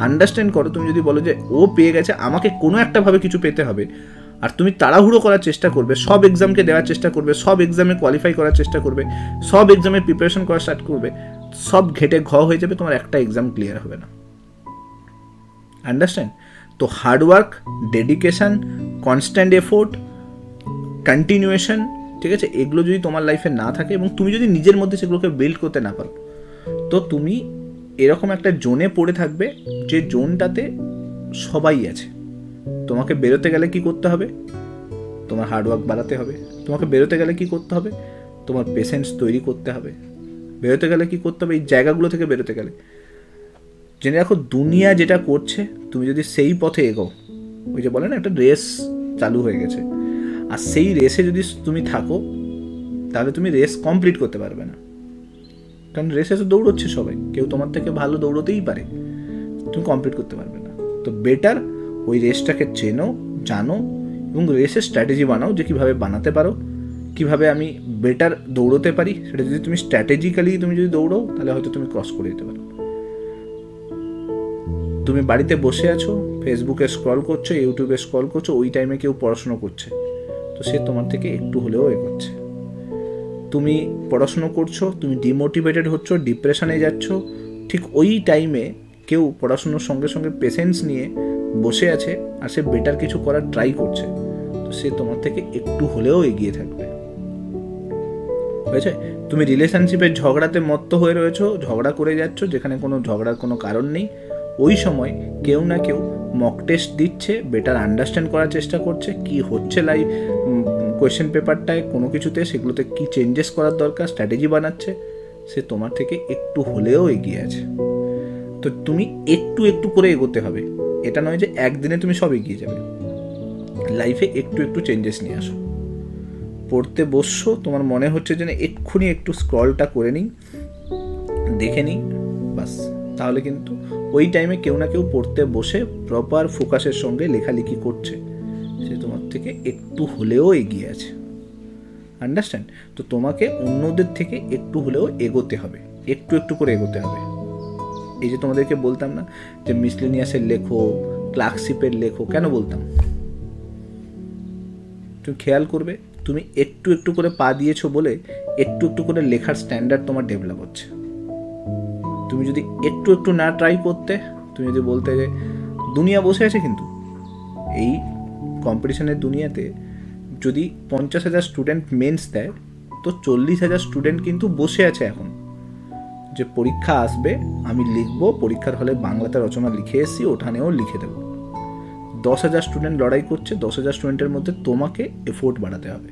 আন্ডারস্ট্যান্ড করো, তুমি যদি বলো যে ও পেয়ে গেছে, আমাকে কোনো একটাভাবে কিছু পেতে হবে, আর তুমি তাড়াহুড়ো করার চেষ্টা করবে, সব এক্সামকে দেওয়ার চেষ্টা করবে, সব এক্সামে কোয়ালিফাই করার চেষ্টা করবে, সব এক্সামে প্রিপারেশন করা স্টার্ট করবে, সব ঘেটে হয়ে যাবে, তোমার একটা এক্সাম ক্লিয়ার হবে না। আন্ডারস্ট্যান্ড? তো hard work, dedication, constant effort, continuation, ঠিক আছে, এগুলো যদি তোমার লাইফে না থাকে এবং তুমি যদি নিজের মধ্যে সেগুলোকে বিল্ড করতে না পারো, তো তুমি এরকম একটা জোনে পড়ে থাকবে যে জোনটাতে সবাই আছে। তোমাকে বেরোতে গেলে কি করতে হবে? তোমার হার্ডওয়ার্ক বাড়াতে হবে। তোমাকে বেরোতে গেলে কি করতে হবে? তোমার পেশেন্স তৈরি করতে হবে। বেরোতে গেলে কি করতে হবে? এই জায়গাগুলো থেকে বেরোতে গেলে জেনে রাখো, দুনিয়া যেটা করছে তুমি যদি সেই পথে এগোও, ওই যে বলে না একটা রেস চালু হয়ে গেছে, আর সেই রেসে যদি তুমি থাকো তাহলে তুমি রেস কমপ্লিট করতে পারবে না। কারণ রেসে তো দৌড়চ্ছে সবাই, কেউ তোমার থেকে ভালো দৌড়তেই পারে, তুমি কমপ্লিট করতে পারবে না। তো বেটার ওই রেসটাকে চেনো, জানো এবং রেসের স্ট্র্যাটেজি বানাও যে কীভাবে বানাতে পারো, কীভাবে আমি বেটার দৌড়তে পারি। সেটা যদি তুমি স্ট্র্যাটেজিক্যালি তুমি যদি দৌড়ো তাহলে হয়তো তুমি ক্রস করে দিতে পারো। তুমি বাড়িতে বসে আছো, ফেসবুকে স্ক্রল করছো, ইউটিউবে স্ক্রল করছো, ওই টাইমে কেউ পড়াশুনো করছে, তো সে তোমার থেকে একটু হলেও এগোচ্ছে। তুমি পড়াশুনো করছো, তুমি ডিমোটিভেটেড হচ্ছ, ডিপ্রেশনে যাচ্ছ, ঠিক ওই টাইমে কেউ পড়াশুনোর সঙ্গে সঙ্গে পেশেন্স নিয়ে বসে আছে আর সে বেটার কিছু করার ট্রাই করছে, তো সে তোমার থেকে একটু হলেও এগিয়ে থাকবে। হয়েছে? তুমি রিলেশনশিপের ঝগড়াতে মত্ত হয়ে রয়েছো, ঝগড়া করে যাচ্ছ যেখানে কোনো ঝগড়ার কোনো কারণ নেই। ওই সময় কেউ না কেউ মক টেস্ট দিচ্ছে, বেটার আন্ডারস্ট্যান্ড করার চেষ্টা করছে কি হচ্ছে লাইভ কোয়েশ্চেন পেপারটায়, কোনো কিছুতে সেগুলোতে কি চেঞ্জেস করার দরকার, স্ট্র্যাটেজি বানাচ্ছে। সে তোমার থেকে একটু হলেও এগিয়ে আছে। তো তুমি একটু একটু করে এগোতে হবে। এটা নয় যে একদিনে তুমি সব এগিয়ে যাবে। লাইফে একটু একটু চেঞ্জেস নিয়ে আসো। পড়তে বসছো, তোমার মনে হচ্ছে যে এক্ষুনি একটু স্ক্রলটা করে নিই, দেখে নিই, বাস। তাহলে কিন্তু ওই টাইমে কেউ না কেউ পড়তে বসে প্রপার ফোকাসের সঙ্গে লেখালেখি করছে, সে তোমার থেকে একটু হলেও এগিয়ে আছে। আন্ডারস্ট্যান্ড? তো তোমাকে অন্যদের থেকে একটু হলেও এগোতে হবে, একটু একটু করে এগোতে হবে। এই যে তোমাদেরকে বলতাম না যে মিসলেনিয়াসের লেখো, ক্লার্কশিপের লেখো, কেন বলতাম? তুমি খেয়াল করবে, তুমি একটু একটু করে পা দিয়েছো বলে একটু একটু করে লেখার স্ট্যান্ডার্ড তোমার ডেভেলপ হচ্ছে। তুমি যদি একটু একটু না ট্রাই করতে, তুমি যদি বলতে যে দুনিয়া বসে আছে, কিন্তু এই কম্পিটিশনের দুনিয়াতে যদি 50,000 স্টুডেন্ট মেন্স দেয়, তো 40,000 স্টুডেন্ট কিন্তু বসে আছে এখন, যে পরীক্ষা আসবে, আমি লিখবো, পরীক্ষার হলে বাংলাতে রচনা লিখে এসেছি, ওঠানেও লিখে দেবো। 10,000 স্টুডেন্ট লড়াই করছে, 10,000 স্টুডেন্টের মধ্যে তোমাকে এফোর্ট বাড়াতে হবে।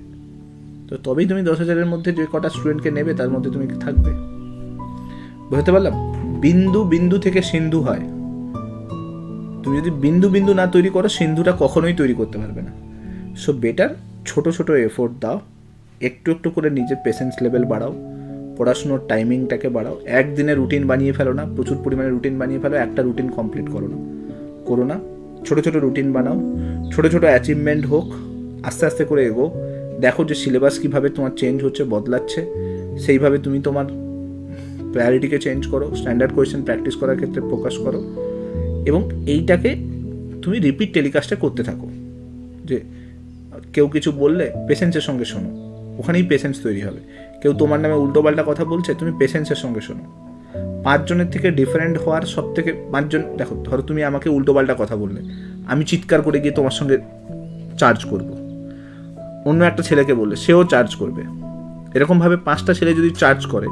তো তবেই তুমি 10,000-এর মধ্যে যে কটা স্টুডেন্টকে নেবে তার মধ্যে তুমি থাকবে। বুঝতে পারলাম? বিন্দু বিন্দু থেকে সিন্ধু হয়। তুমি যদি বিন্দু বিন্দু না তৈরি করো, সিন্ধুটা কখনোই তৈরি করতে পারবে না। সো বেটার ছোট ছোট এফোর্ট দাও, একটু একটু করে নিজের পেশেন্স লেভেল বাড়াও, পড়াশুনোর টাইমিংটাকে বাড়াও। একদিনে রুটিন বানিয়ে ফেলো না, প্রচুর পরিমাণে রুটিন বানিয়ে ফেলো, একটা রুটিন কমপ্লিট করো না। ছোটো ছোটো রুটিন বানাও, ছোটো ছোটো অ্যাচিভমেন্ট হোক, আস্তে আস্তে করে এগো। দেখো যে সিলেবাস কীভাবে তোমার চেঞ্জ হচ্ছে, বদলাচ্ছে, সেইভাবে তুমি তোমার প্রায়োরিটিকে চেঞ্জ করো, স্ট্যান্ডার্ড কোয়েশ্চেন প্র্যাকটিস করার ক্ষেত্রে ফোকাস করো, এবং এইটাকে তুমি রিপিট টেলিকাস্টে করতে থাকো। যে কেউ কিছু বললে পেশেন্সের সঙ্গে শোনো, ওখানেই পেশেন্স তৈরি হবে। কেউ তোমার নামে উল্টোপাল্টা কথা বলছে, তুমি পেশেন্সের সঙ্গে শোনো। 5 জনের থেকে ডিফারেন্ট হওয়ার সব থেকে 5 জন, দেখো ধরো তুমি আমাকে উল্টোপাল্টা কথা বললে, আমি চিৎকার করে গিয়ে তোমার সঙ্গে চার্জ করব। অন্য একটা ছেলেকে বললে সেও চার্জ করবে। এরকমভাবে 5টা ছেলে যদি চার্জ করে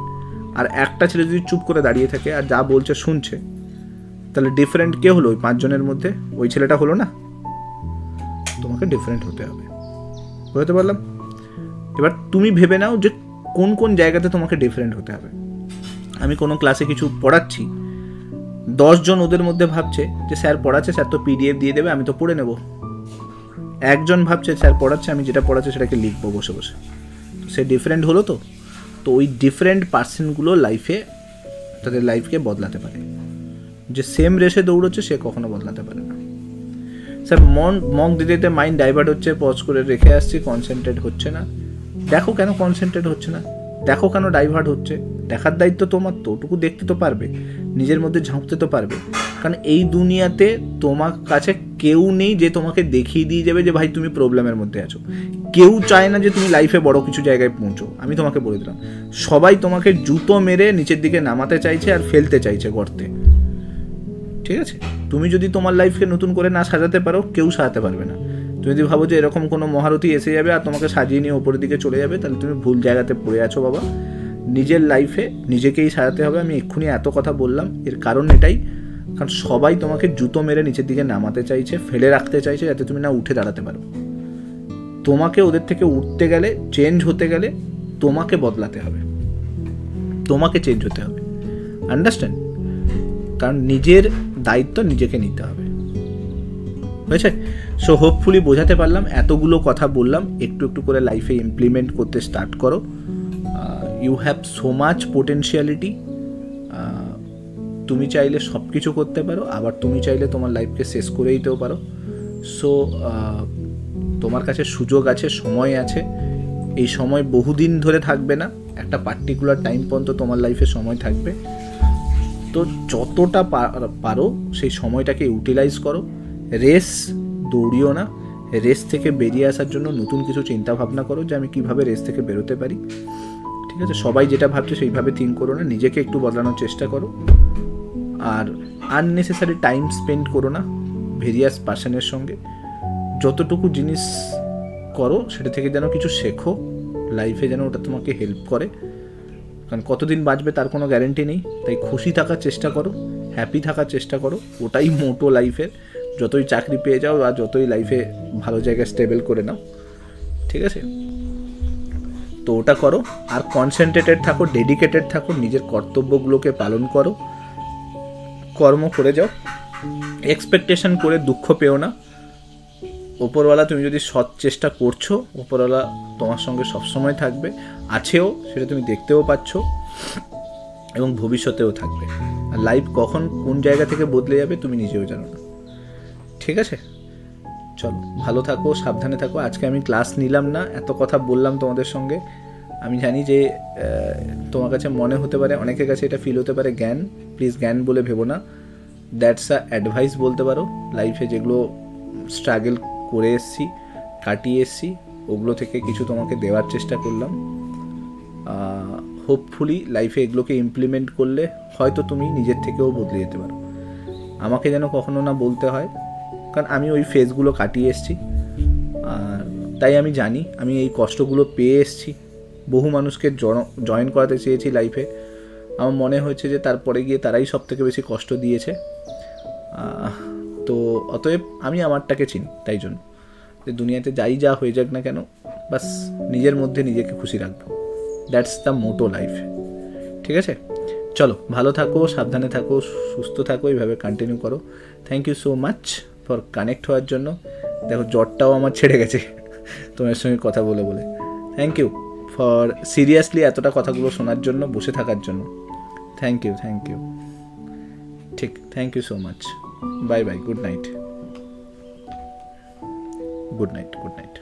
আর একটা ছেলে যদি চুপ করে দাঁড়িয়ে থাকে আর যা বলছে শুনছে, তাহলে ডিফারেন্ট কে হলো? ওই 5 জনের মধ্যে ওই ছেলেটা হলো না? তোমাকে ডিফারেন্ট হতে হবে। বুঝতে পারলাম? এবার তুমি ভেবে নাও যে কোন কোন জায়গাতে তোমাকে ডিফারেন্ট হতে হবে। আমি কোনো ক্লাসে কিছু পড়াচ্ছি, 10 জন ওদের মধ্যে ভাবছে যে স্যার পড়াচ্ছে, স্যার তো PDF দিয়ে দেবে, আমি তো পড়ে নেব। একজন ভাবছে স্যার পড়াচ্ছে, আমি যেটা পড়াচ্ছে সেটাকে লিখবো বসে বসে। সে ডিফারেন্ট হলো তো। তো ওই ডিফারেন্ট পার্সনগুলো লাইফে তাদের লাইফকে বদলাতে পারে। যে সেম রেসে দৌড়চ্ছে সে কখনো বদলাতে পারে না। স্যার মক দিতে মাইন্ড ডাইভার্ট হচ্ছে, পজ করে রেখে আসছি, কনসেন্ট্রেট হচ্ছে না। দেখো কেন কনসেন্ট্রেট হচ্ছে না, দেখো কেন ডাইভার্ট হচ্ছে। দেখার দায়িত্ব তোমার, তো ওটুকু দেখতে তো পারবে, নিজের মধ্যে ঝাঁকতে তো পারবে। কারণ এই দুনিয়াতে তোমার কাছে কেউ নেই যে তোমাকে দেখিয়ে দিয়ে যাবে যে ভাই তুমি প্রবলেমের মধ্যে আছো। কেউ চায় না যে তুমি লাইফে বড় কিছু জায়গায় পৌঁছো। আমি তোমাকে বলে দিলাম, সবাই তোমাকে জুতো মেরে নিচের দিকে নামাতে চাইছে আর ফেলতে চাইছে গর্তে। ঠিক আছে? তুমি যদি তোমার লাইফকে নতুন করে না সাজাতে পারো, কেউ সাজাতে পারবে না। তুমি যদি ভাবো যে এরকম কোনো মহারথী এসে যাবে আর তোমাকে সাজিয়ে নিয়ে ওপরের দিকে চলে যাবে, তাহলে তুমি ভুল জায়গাতে পড়ে আছো বাবা। নিজের লাইফে নিজেকেই সাজাতে হবে। আমি এক্ষুনি এত কথা বললাম, এর কারণ এটাই, কারণ সবাই তোমাকে জুতো মেরে নিচের দিকে নামাতে চাইছে, ফেলে রাখতে চাইছে, যাতে তুমি না উঠে দাঁড়াতে পারো। তোমাকে ওদের থেকে উঠতে গেলে, চেঞ্জ হতে গেলে তোমাকে বদলাতে হবে, তোমাকে চেঞ্জ হতে হবে। আন্ডারস্ট্যান্ড? কারণ নিজের দায়িত্ব নিজেকে নিতে হবে। বুঝেছে? সো হোপফুলি বোঝাতে পারলাম। এতগুলো কথা বললাম, একটু একটু করে লাইফে ইমপ্লিমেন্ট করতে স্টার্ট করো। You have so much potentiality. তুমি চাইলে সব কিছু করতে পারো, আবার তুমি চাইলে তোমার লাইফকে শেষ করে দিতেও পারো। সো তোমার কাছে সুযোগ আছে, সময় আছে। এই সময় বহুদিন ধরে থাকবে না, একটা পার্টিকুলার টাইম পর্যন্ত তোমার লাইফে সময় থাকবে। তো যতটা পারো সেই সময়টাকে ইউটিলাইজ করো। রেস দৌড়িও না, রেস থেকে বেরিয়ে আসার জন্য নতুন কিছু চিন্তা ভাবনা করো যে আমি কিভাবে রেস থেকে বেরোতে পারি। ঠিক আছে? সবাই যেটা ভাবছে সেইভাবে থিঙ্ক করো না, নিজেকে একটু বদলানোর চেষ্টা করো। আর আননেসেসারি টাইম স্পেন্ড করো না ভেরিয়াস পার্সনের সঙ্গে। যতটুকু জিনিস করো সেটা থেকে যেন কিছু শেখো লাইফে, যেন ওটা তোমাকে হেল্প করে। কারণ কতদিন বাঁচবে তার কোনো গ্যারেন্টি নেই। তাই খুশি থাকার চেষ্টা করো, হ্যাপি থাকার চেষ্টা করো, ওটাই মোটো লাইফের। যতই চাকরি পেয়ে যাও আর যতই লাইফে ভালো জায়গায় স্টেবল করে নাও, ঠিক আছে? তো ওটা করো। আর কনসেন্ট্রেটেড থাকো, ডেডিকেটেড থাকো, নিজের কর্তব্যগুলোকে পালন করো, কর্ম করে যাও। এক্সপেকটেশন করে দুঃখ পেও না। ওপরওয়ালা, তুমি যদি সৎ চেষ্টা করছো, ওপরওয়ালা তোমার সঙ্গে সবসময় থাকবে, আছেও, সেটা তুমি দেখতেও পাচ্ছ এবং ভবিষ্যতেও থাকবে। আর লাইফ কখন কোন জায়গা থেকে বদলে যাবে তুমি নিজেও জানো না, ঠিক আছে? চলো, ভালো থাকো, সাবধানে থাকো। আজকে আমি ক্লাস নিলাম না, এত কথা বললাম তোমাদের সঙ্গে। আমি জানি যে তোমার কাছে মনে হতে পারে, অনেকের কাছে এটা ফিল হতে পারে জ্ঞান। প্লিজ জ্ঞান বলে ভেবো না, দ্যাটস আ অ্যাডভাইস বলতে পারো। লাইফে যেগুলো স্ট্রাগল করে এসছি, কাটিয়ে এসছি, ওগুলো থেকে কিছু তোমাকে দেওয়ার চেষ্টা করলাম। হোপফুলি লাইফে এগুলোকে ইমপ্লিমেন্ট করলে হয়তো তুমি নিজের থেকেও বদলে যেতে পারো। আমাকে যেন কখনো না বলতে হয়, কারণ আমি ওই ফেজগুলো কাটিয়ে এসছি। তাই আমি জানি, আমি এই কষ্টগুলো পেয়ে এসছি। বহু মানুষকে জয়েন করাতে চেয়েছি লাইফে, আমার মনে হয়েছে যে তারপরে গিয়ে তারাই সব থেকে বেশি কষ্ট দিয়েছে। তো অতএব আমি আমারটাকে চিনি, তাই জন্য যে দুনিয়াতে যাই যা হয়ে যাক না কেন, বাস নিজের মধ্যে নিজেকে খুশি রাখবো। দ্যাটস দ্য মোটো লাইফ, ঠিক আছে? চলো, ভালো থাকো, সাবধানে থাকো, সুস্থ থাকো, এইভাবে কন্টিনিউ করো। Thank you so much for connect হওয়ার জন্য। দেখো, জ্বরটাও আমার ছেড়ে গেছে তোমার সঙ্গে কথা বলে বলে। থ্যাংক ইউ ফর সিরিয়াসলি এতটা কথাগুলো শোনার জন্য, বসে থাকার জন্য। Thank you, thank you. ঠিক, thank you so much. Bye bye, good night, good night, good night.